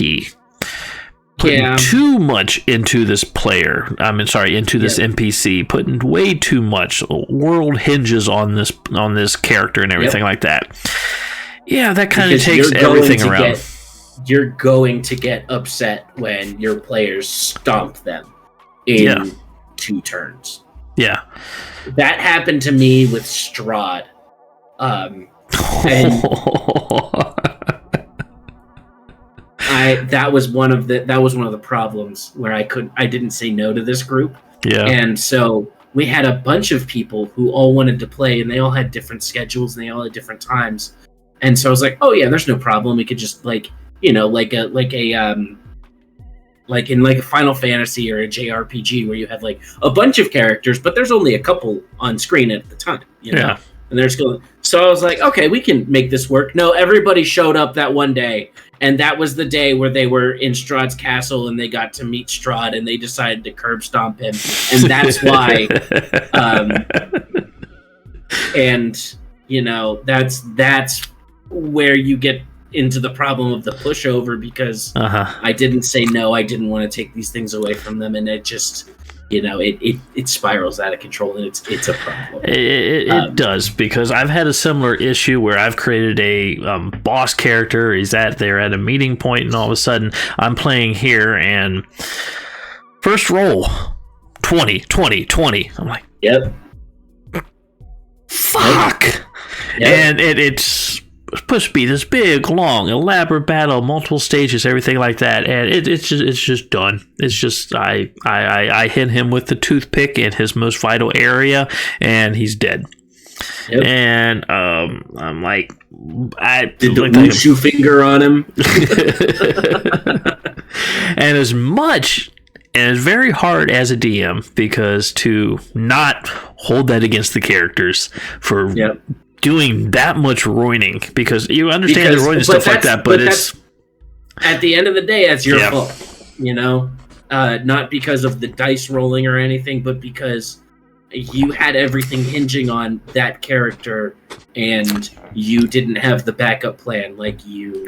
Putting too much into this player. Into this NPC. Putting way too much. The world hinges on this character and everything like that. Yeah, that kind of takes everything around. You're going to get upset when your players stomp them in 2 turns. Yeah. That happened to me with Strahd. That was one of the problems where I didn't say no to this group. Yeah. And so we had a bunch of people who all wanted to play, and they all had different schedules and they all had different times. And so I was like, oh yeah, there's no problem. We could just like in like a Final Fantasy or a JRPG where you have like a bunch of characters, but there's only a couple on screen at the time, you know? Yeah. And they're just going. So I was like, okay, we can make this work. No, everybody showed up that one day, and that was the day where they were in Strahd's castle, and they got to meet Strahd, and they decided to curb stomp him, and that's why. And you know, that's where you get into the problem of the pushover, because I didn't say no. I didn't want to take these things away from them, and it just. You know, it spirals out of control, and it's a problem. It does, because I've had a similar issue where I've created a boss character. He's there at a meeting point, and all of a sudden I'm playing here, and first roll 20. I'm like, yep. Fuck. Yep. And it's supposed to be this big, long, elaborate battle, multiple stages, everything like that, and it's just done. It's just I hit him with the toothpick in his most vital area, and he's dead. Yep. And I'm like, I did the wushu finger on him. And it's very hard as a DM, because to not hold that against the characters for. Yep. Doing that much ruining, because you understand the ruining stuff like that, but it's at the end of the day, that's your fault, you know, not because of the dice rolling or anything, but because you had everything hinging on that character, and you didn't have the backup plan like you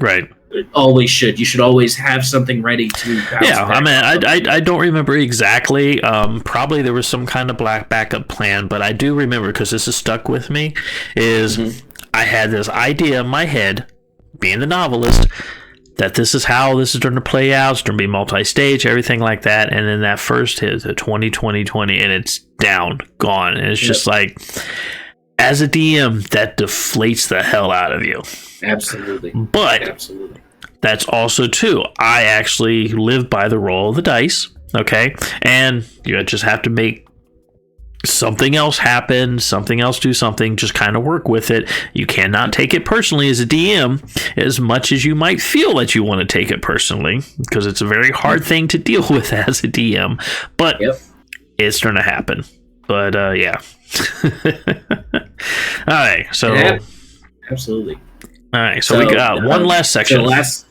always should. You should always have something ready to bounce back. I mean, I don't remember exactly. Probably there was some kind of backup plan, but I do remember, because this is stuck with me, is I had this idea in my head, being the novelist, that this is how this is going to play out. It's going to be multi-stage, everything like that. And then that first hit, the 20, and it's down, gone. And it's just like, as a DM, that deflates the hell out of you. Absolutely. But that's also, too, I actually live by the roll of the dice, okay? And you just have to make something else happen, something else do something, just kind of work with it. You cannot take it personally as a DM, as much as you might feel that you want to take it personally, because it's a very hard thing to deal with as a DM, but it's going to happen. But yeah. All right, so absolutely. All right, so we got one last section. Last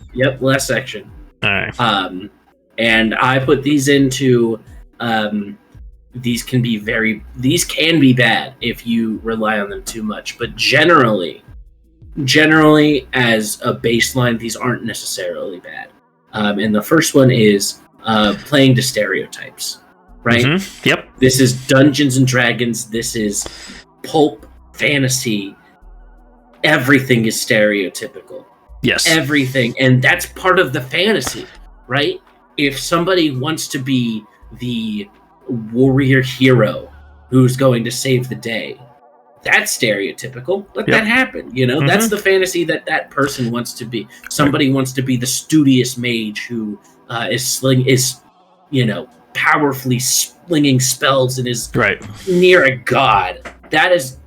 section. All right. And I put these into these can be bad if you rely on them too much. But generally as a baseline, these aren't necessarily bad. And the first one is playing to stereotypes, right? Mm-hmm. Yep. This is Dungeons and Dragons. This is pulp fantasy. Everything is stereotypical. Yes. Everything. And that's part of the fantasy, right? If somebody wants to be the warrior hero who's going to save the day, that's stereotypical. Let that happen. That's the fantasy that person wants to be. Somebody wants to be the studious mage who is powerfully slinging spells and is near a god. That's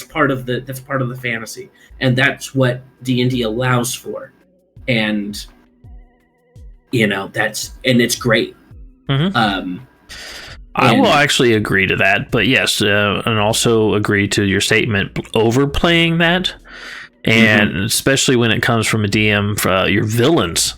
part of the fantasy, and that's what D&D allows for, and it's great. Mm-hmm. I will actually agree to that, but yes, and also agree to your statement, overplaying that, and especially when it comes from a DM, for your villains.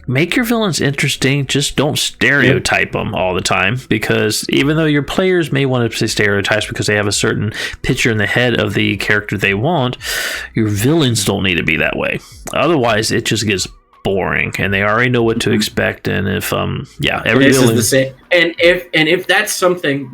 Make your villains interesting, just don't stereotype them all the time, because even though your players may want to say stereotypes because they have a certain picture in the head of the character they want, your villains don't need to be that way. Otherwise, it just gets boring, and they already know what to expect. And if every this villain is the same, and if that's something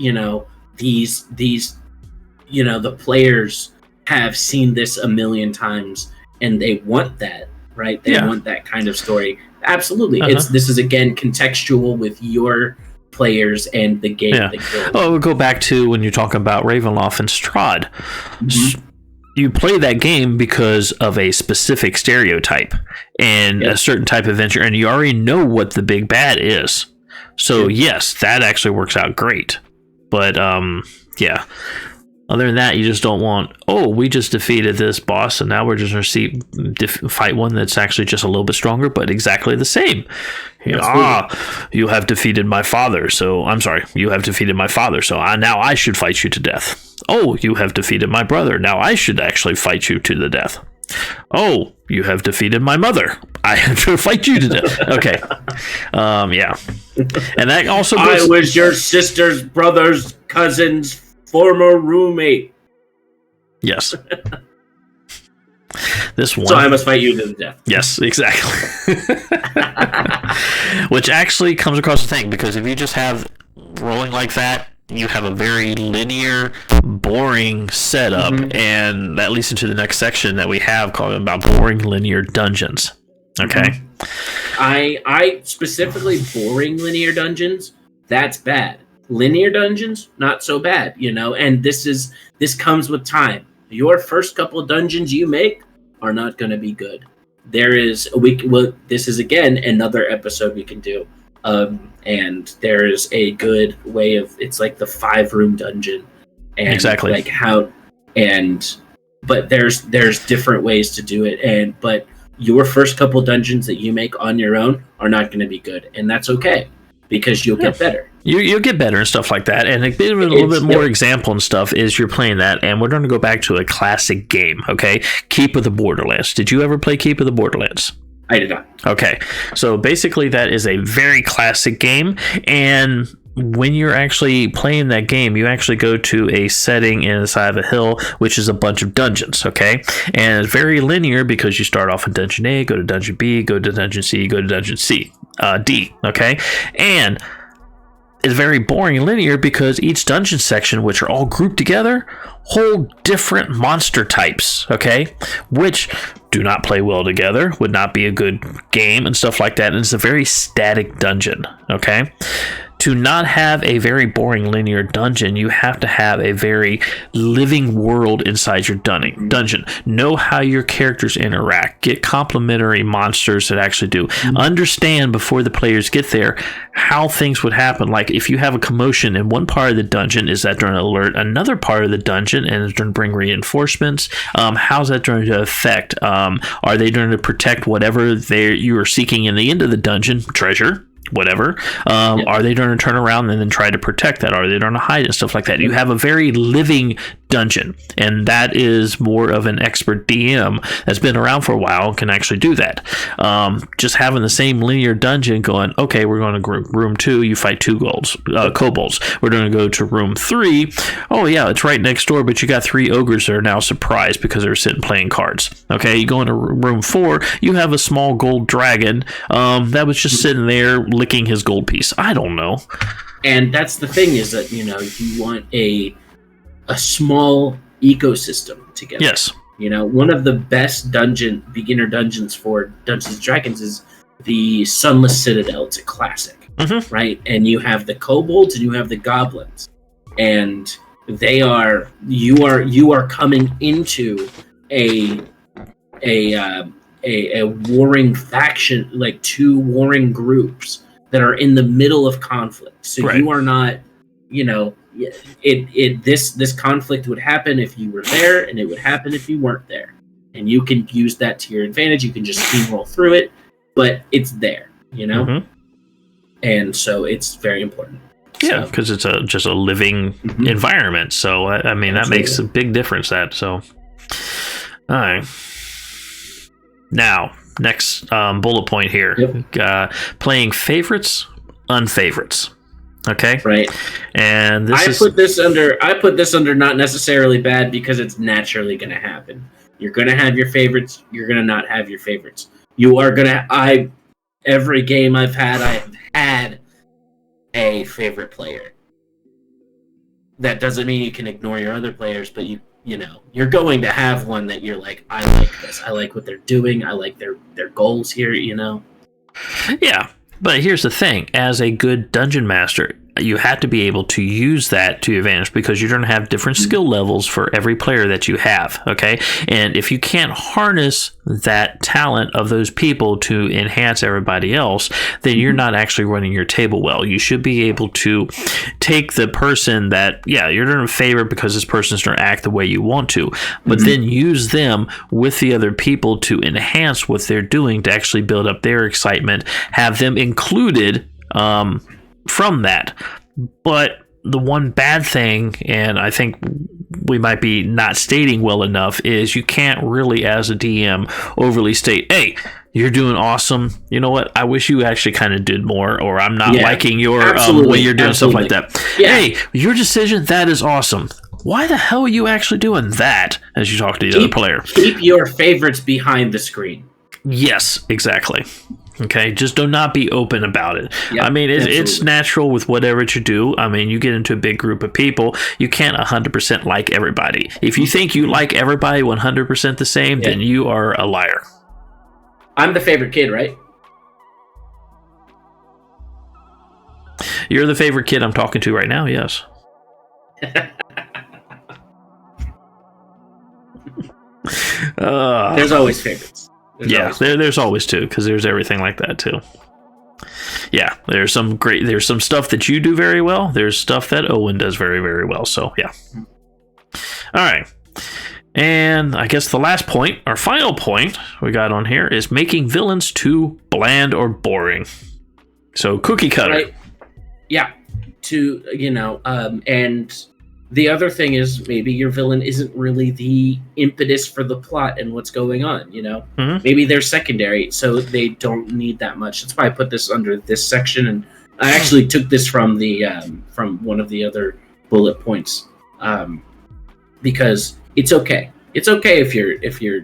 these the players have seen this a million times and they want that, right? They want that kind of story. Absolutely. This is again contextual with your players and the game. We'll go back to when you're talking about Ravenloft and Strahd. You play that game because of a specific stereotype and a certain type of adventure, and you already know what the big bad is. So yes, that actually works out great. But other than that, you just don't want, we just defeated this boss, and now we're just going to fight one that's actually just a little bit stronger, but exactly the same. You have defeated my father, so I'm sorry. You have defeated my father, so now I should fight you to death. Oh, you have defeated my brother. Now I should actually fight you to the death. Oh, you have defeated my mother. I have to fight you to death. Okay. And that also goes... I was your sister's brother's cousin's former roommate. Yes. This one. So I must fight you to the death. Yes, exactly. Which actually comes across the thing, because if you just have rolling like that, you have a very linear, boring setup, and that leads into the next section that we have called about boring linear dungeons. Okay. I specifically boring linear dungeons, that's bad. Linear dungeons, not so bad, and this comes with time. Your first couple of dungeons you make are not going to be good. This is again another episode we can do. And there is a good way of, it's like the 5-room dungeon, and exactly like how, but there's different ways to do it, but your first couple dungeons that you make on your own are not going to be good, and that's okay, because you'll get better. You'll get better and stuff like that. And a little bit more example and stuff is you're playing that, and we're going to go back to a classic game, okay? Keep of the Borderlands. Did you ever play Keep of the Borderlands? I did not. Okay, so basically that is a very classic game, and when you're actually playing that game, you actually go to a setting inside of a hill, which is a bunch of dungeons, okay? And it's very linear, because you start off in Dungeon A, go to Dungeon B, go to Dungeon C, go to Dungeon D, okay? And it's very boring and linear, because each dungeon section, which are all grouped together, hold different monster types, okay? Which do not play well together, would not be a good game and stuff like that. And it's a very static dungeon, okay? To not have a very boring linear dungeon, you have to have a very living world inside your dungeon. Know how your characters interact. Get complementary monsters that actually do. Understand before the players get there how things would happen. Like if you have a commotion in one part of the dungeon, is that going to alert another part of the dungeon and is going to bring reinforcements? How's that going to affect? Are they going to protect whatever you are seeking in the end of the dungeon, treasure? whatever. Are they going to turn around and then try to protect that? Are they going to hide and stuff like that? You have a very living dungeon, and that is more of an expert DM that's been around for a while and can actually do that. Just having the same linear dungeon going, okay, we're going to room 2, you fight 2 kobolds. We're going to go to room 3. Oh yeah, it's right next door, but you got 3 ogres that are now surprised because they're sitting playing cards. Okay, you go into room 4, you have a small gold dragon that was just sitting there licking his gold piece. I don't know. And that's the thing, is that, you want a small ecosystem together. Yes. One of the best beginner dungeons for Dungeons & Dragons is the Sunless Citadel. It's a classic, right? And you have the kobolds and you have the goblins, and you are coming into a warring faction, like 2 warring groups that are in the middle of conflict. So right. You are not, this conflict would happen if you were there, and it would happen if you weren't there. And you can use that to your advantage. You can just steamroll through it, but it's there, And so it's very important. Yeah, because it's just a living environment. So, I mean, that makes a big difference. So, all right. Now, next bullet point here. Yep. Playing favorites, unfavorites. Okay. Right. And I put this under not necessarily bad, because it's naturally going to happen. You're going to have your favorites. You're going to not have your favorites. You are going to. Every game I've had, I have had a favorite player. That doesn't mean you can ignore your other players, but you're going to have one that you're like, I like this. I like what they're doing. I like their goals here. Yeah. But here's the thing. As a good dungeon master, you have to be able to use that to your advantage, because you're going to have different skill levels for every player that you have, okay? And if you can't harness that talent of those people to enhance everybody else, then you're not actually running your table well. You should be able to take the person that, you're going to favor because this person's going to act the way you want to, but then use them with the other people to enhance what they're doing, to actually build up their excitement, have them included from that. But the one bad thing, and I think we might be not stating well enough, is you can't really, as a DM, overly state, hey, you're doing awesome. You know what? I wish you actually kind of did more, or I'm not liking your way you're doing stuff like that. Yeah. Hey, your decision, that is awesome. Why the hell are you actually doing that, as you talk to the other player? Keep your favorites behind the screen. Yes, exactly. Okay, just do not be open about it. Yep, I mean, it's natural with whatever you do. I mean, you get into a big group of people, you can't 100% like everybody. If you think you like everybody 100% the same, then you are a liar. I'm the favorite kid, right? You're the favorite kid I'm talking to right now, yes. There's always favorites. There's always 2, because there's everything like that too. Yeah, there's some stuff that you do very well. There's stuff that Owen does very, very well. So yeah. All right. And I guess the last point, our final point we got on here, is making villains too bland or boring. So cookie cutter. Right. Yeah. And the other thing is, maybe your villain isn't really the impetus for the plot and what's going on, Maybe they're secondary, so they don't need that much. That's why I put this under this section, and I actually took this from the from one of the other bullet points, because it's okay. It's okay if your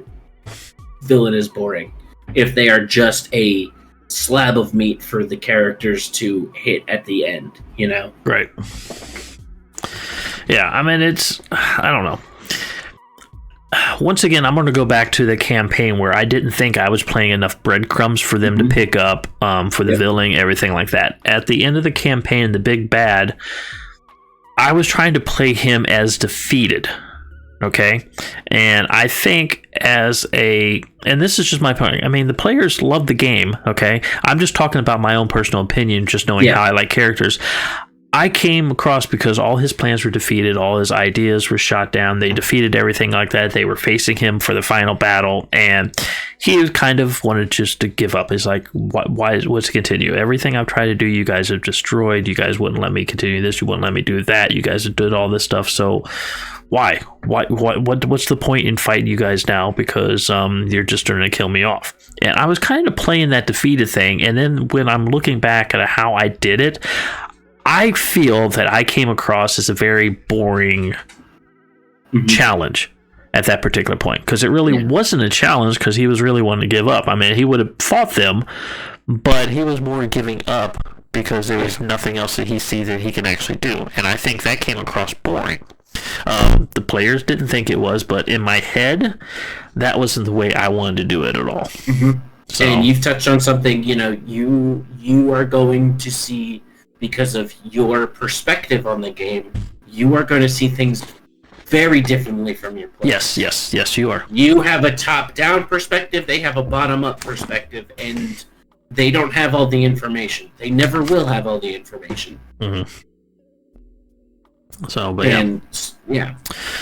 villain is boring, if they are just a slab of meat for the characters to hit at the end, Right. Yeah, I mean, I don't know. Once again, I'm going to go back to the campaign where I didn't think I was playing enough breadcrumbs for them to pick up for the villain, everything like that. At the end of the campaign, the big bad, I was trying to play him as defeated. Okay? And I think and this is just my point. I mean, the players love the game. Okay? I'm just talking about my own personal opinion, just knowing how I like characters. I came across because all his plans were defeated, all his ideas were shot down, they defeated everything like that, they were facing him for the final battle, and he kind of wanted just to give up. He's like, what's to continue? Everything I've tried to do, you guys have destroyed. You guys wouldn't let me continue this. You wouldn't let me do that. You guys did all this stuff. So why? What's the point in fighting you guys now? Because you're just going to kill me off. And I was kind of playing that defeated thing. And then when I'm looking back at how I did it, I feel that I came across as a very boring challenge at that particular point, because it really wasn't a challenge, because he was really wanting to give up. I mean, he would have fought them, but he was more giving up because there was nothing else that he sees that he can actually do. And I think that came across boring. The players didn't think it was, but in my head, that wasn't the way I wanted to do it at all. So, and you've touched on something, you are going to see, because of your perspective on the game, you are going to see things very differently from your players. Yes, you are. You have a top-down perspective, they have a bottom-up perspective, and they don't have all the information. They never will have all the information. So, but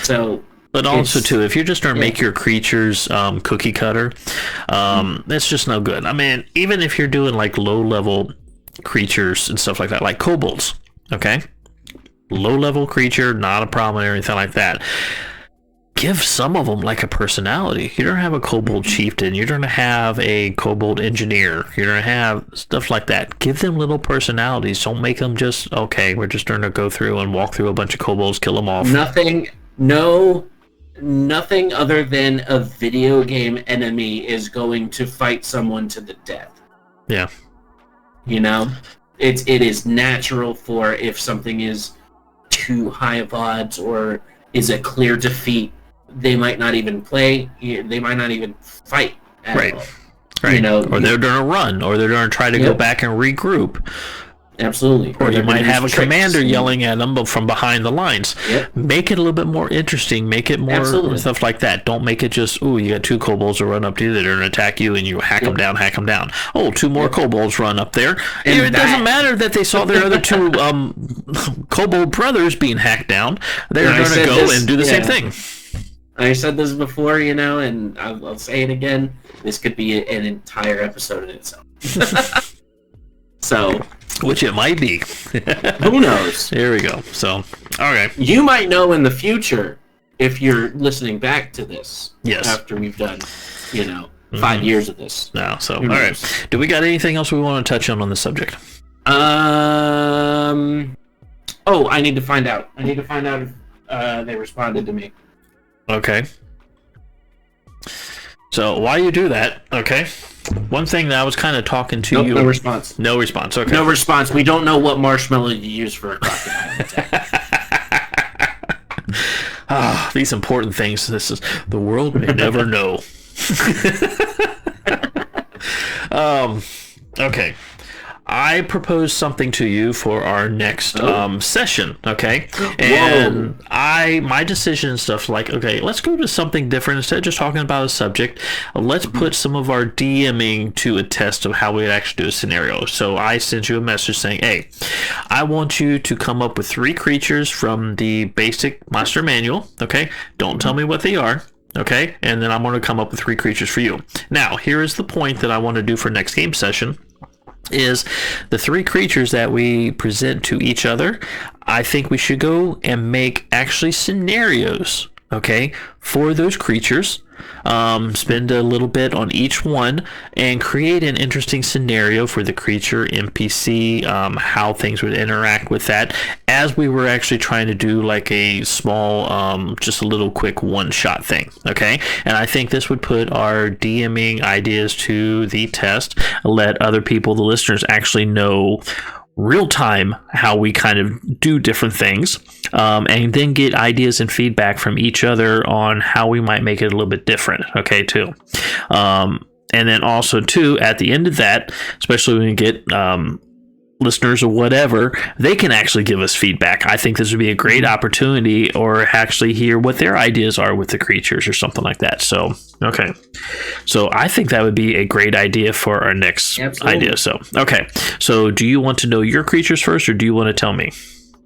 So, but also too, if you're just going to make your creatures cookie cutter, that's just no good. I mean, even if you're doing like low-level creatures and stuff like that, like kobolds, okay? Low-level creature, not a problem or anything like that. Give some of them like a personality. You're going to have a kobold chieftain. You're going to have a kobold engineer. You're going to have stuff like that. Give them little personalities. Don't make them just, okay, we're just going to go through and walk through a bunch of kobolds, kill them off. Nothing other than a video game enemy is going to fight someone to the death. Yeah. It is natural for, if something is too high of odds or is a clear defeat, they might not even play. They might not even fight at all. Right. Or they're going to run, or they're going to try to go back and regroup. Absolutely. Or you might have a commander yelling at them from behind the lines. Make it a little bit more interesting. Make it more stuff like that. Don't make it just, you got two kobolds that run up to you that are going to attack you, and you hack them down. Oh, two more kobolds run up there. And it doesn't matter that they saw their other two kobold brothers being hacked down. They're going to go and do the same thing. I said this before, and I'll say it again. This could be an entire episode in itself. So, which it might be. Who knows? Here we go. So, okay. You might know in the future if you're listening back to this. Yes. After we've done, 5 years of this. No. So, all right. Do we got anything else we want to touch on the subject? I need to find out. If they responded to me. Okay. So while you do that, okay, one thing that I was kind of talking to you. No response. No response. Okay. No response. We don't know what marshmallow you use for a crocodile attack. These important things. This is the world may never know. Okay. I proposed something to you for our next session, okay? And my decision and stuff like, okay, let's go to something different. Instead of just talking about a subject, let's put some of our DMing to a test of how we would actually do a scenario. So I sent you a message saying, hey, I want you to come up with 3 creatures from the basic monster manual, okay? Don't tell me what they are. Okay, and then I'm going to come up with 3 creatures for you. Now, here is the point that I want to do for next game session. Is the 3 creatures that we present to each other, I think we should go and make actually scenarios, okay, for those creatures. Spend a little bit on each one and create an interesting scenario for the creature, NPC, how things would interact with that, as we were actually trying to do like a small, just a little quick one-shot thing, okay? And I think this would put our DMing ideas to the test, let other people, the listeners, actually know real time how we kind of do different things, and then get ideas and feedback from each other on how we might make it a little bit different, okay, too. And then also, too, at the end of that, especially when we get listeners or whatever, they can actually give us feedback. I think this would be a great opportunity, or actually hear what their ideas are with the creatures or something like that. So, okay. So I think that would be a great idea for our next idea. So, okay. So do you want to know your creatures first, or do you want to tell me?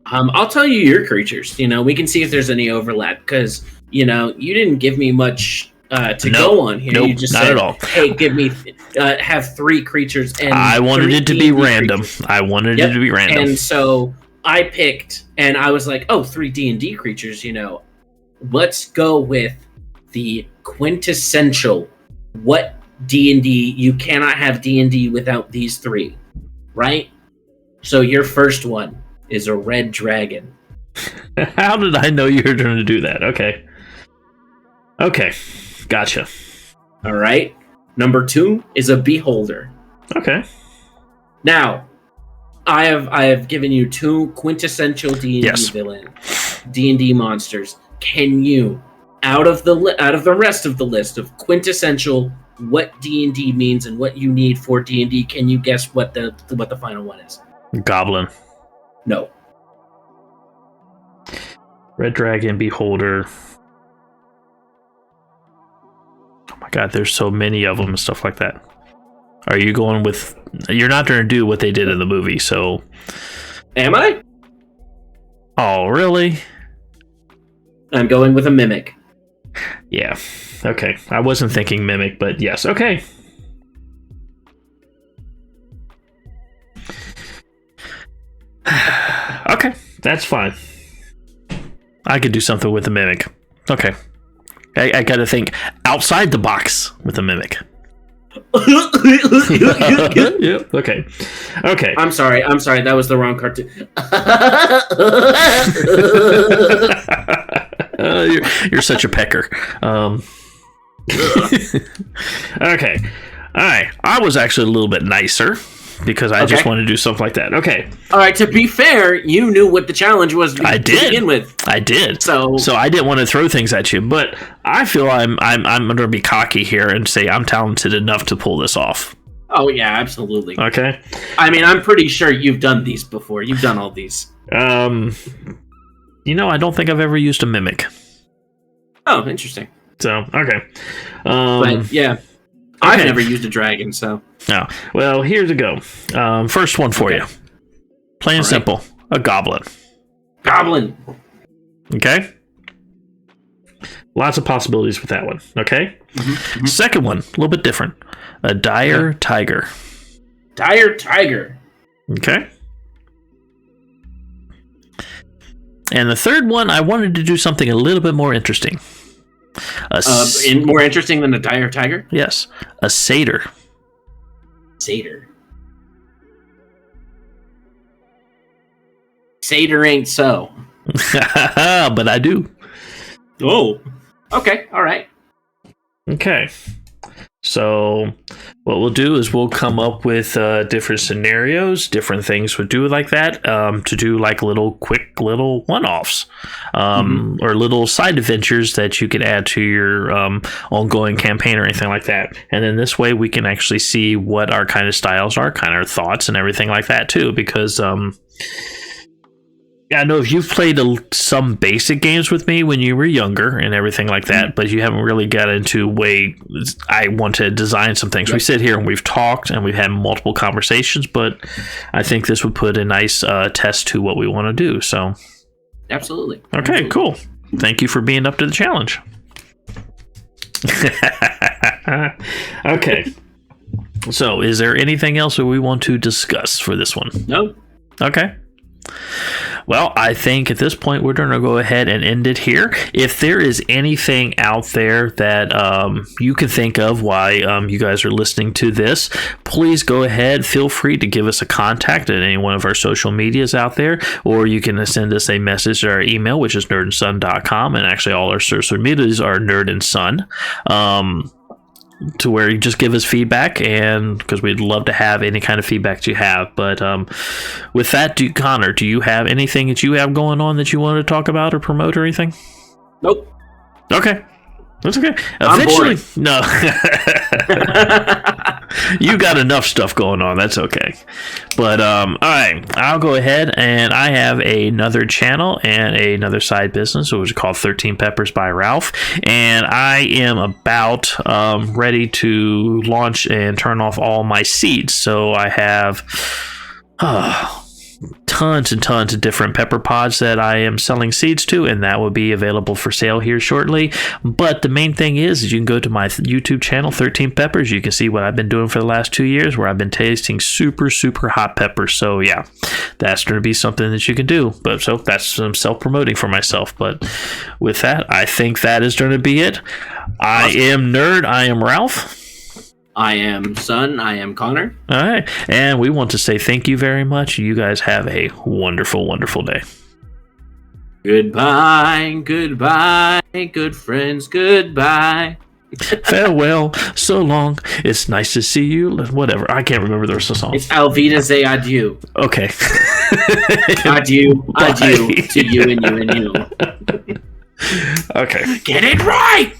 I'll tell you your creatures. We can see if there's any overlap, because, you didn't give me much to go on here. Nope, You just not said, at all. "Hey, give me have 3 creatures." And I wanted it to be random. Creatures. I wanted it to be random. And so I picked, and I was like, "Oh, 3 D&D creatures. Let's go with the quintessential. What D&D? You cannot have D&D without these 3, right? So your first one is a red dragon." How did I know you were going to do that? Okay, gotcha. All right. Number 2 is a beholder. Okay. Now, I have given you 2 quintessential D&D villain, D&D monsters. Can you, out of the rest of the list of quintessential what D&D means and what you need for D&D, can you guess what the final one is? Goblin. No. Red dragon, beholder. Oh my god, there's so many of them and stuff like that. Are you going with... You're not going to do what they did in the movie, so... Am I? Oh, really? I'm going with a mimic. Yeah. Okay. I wasn't thinking mimic, but yes. Okay. Okay. That's fine. I could do something with a mimic. Okay. I gotta think outside the box with a mimic. Yep. Okay. I'm sorry. That was the wrong cartoon. You're such a pecker. Okay. All right. I was actually a little bit nicer because I just wanted to do something like that. Okay. All right. To be fair, you knew what the challenge was to begin with. I did. So I didn't want to throw things at you, but I feel I'm going to be cocky here and say I'm talented enough to pull this off. Oh yeah, absolutely. Okay. I mean, I'm pretty sure you've done these before. You've done all these. I don't think I've ever used a mimic. Oh, interesting. So, okay. But yeah, I've never used a dragon, so. No. Well, here to go. First one for you. Plain and simple. A goblin. Goblin. Okay? Lots of possibilities with that one. Okay? Mm-hmm. Second one, a little bit different. A dire tiger. Dire tiger. Okay? And the third one, I wanted to do something a little bit more interesting. More interesting than a dire tiger? Yes. A satyr. Satyr. Satyr ain't so. But I do. Oh. Okay, all right. Okay. So what we'll do is we'll come up with different scenarios, different things we'll do like that, to do like quick little one-offs, or little side adventures that you can add to your ongoing campaign or anything like that. And then this way we can actually see what our kind of styles are, kind of thoughts and everything like that too, because I know if you've played some basic games with me when you were younger and everything like that, but you haven't really got into I want to design some things. Yep. We sit here and we've talked and we've had multiple conversations, but I think this would put a nice test to what we want to do. So, absolutely. Okay, cool. Thank you for being up to the challenge. Okay. So, is there anything else that we want to discuss for this one? No. Okay. Well, I think at this point we're going to go ahead and end it here. If there is anything out there that you can think of while you guys are listening to this, please go ahead. Feel free to give us a contact at any one of our social medias out there, or you can send us a message at our email, which is NerdandSon.com, and actually all our social medias are NerdandSon. To where you just give us feedback, and because we'd love to have any kind of feedback you have. But with that, Connor, do you have anything that you have going on that you want to talk about or promote or anything? Nope. Okay. That's okay. I'm Eventually, no. You got enough stuff going on. That's okay. But all right, I'll go ahead, and I have another channel and another side business, which is called 13 Peppers by Ralph, and I am about ready to launch and turn off all my seeds. So I have tons and tons of different pepper pods that I am selling seeds to, and that will be available for sale here shortly. But the main thing is you can go to my YouTube channel, 13 Peppers. You can see what I've been doing for the last 2 years, where I've been tasting super, super hot peppers. So yeah, that's going to be something that you can do. But so that's some self-promoting for myself. But with that, I think that is going to be it. I am Nerd. I am Ralph. I am Son. I am Connor. All right. And we want to say thank you very much. You guys have a wonderful, wonderful day. Goodbye. Goodbye. Good friends. Goodbye. Farewell. So long. It's nice to see you. Whatever. I can't remember the rest of the song. It's Alvina say adieu. Okay. Adieu. Adieu to you and you and you. Okay. Get it right!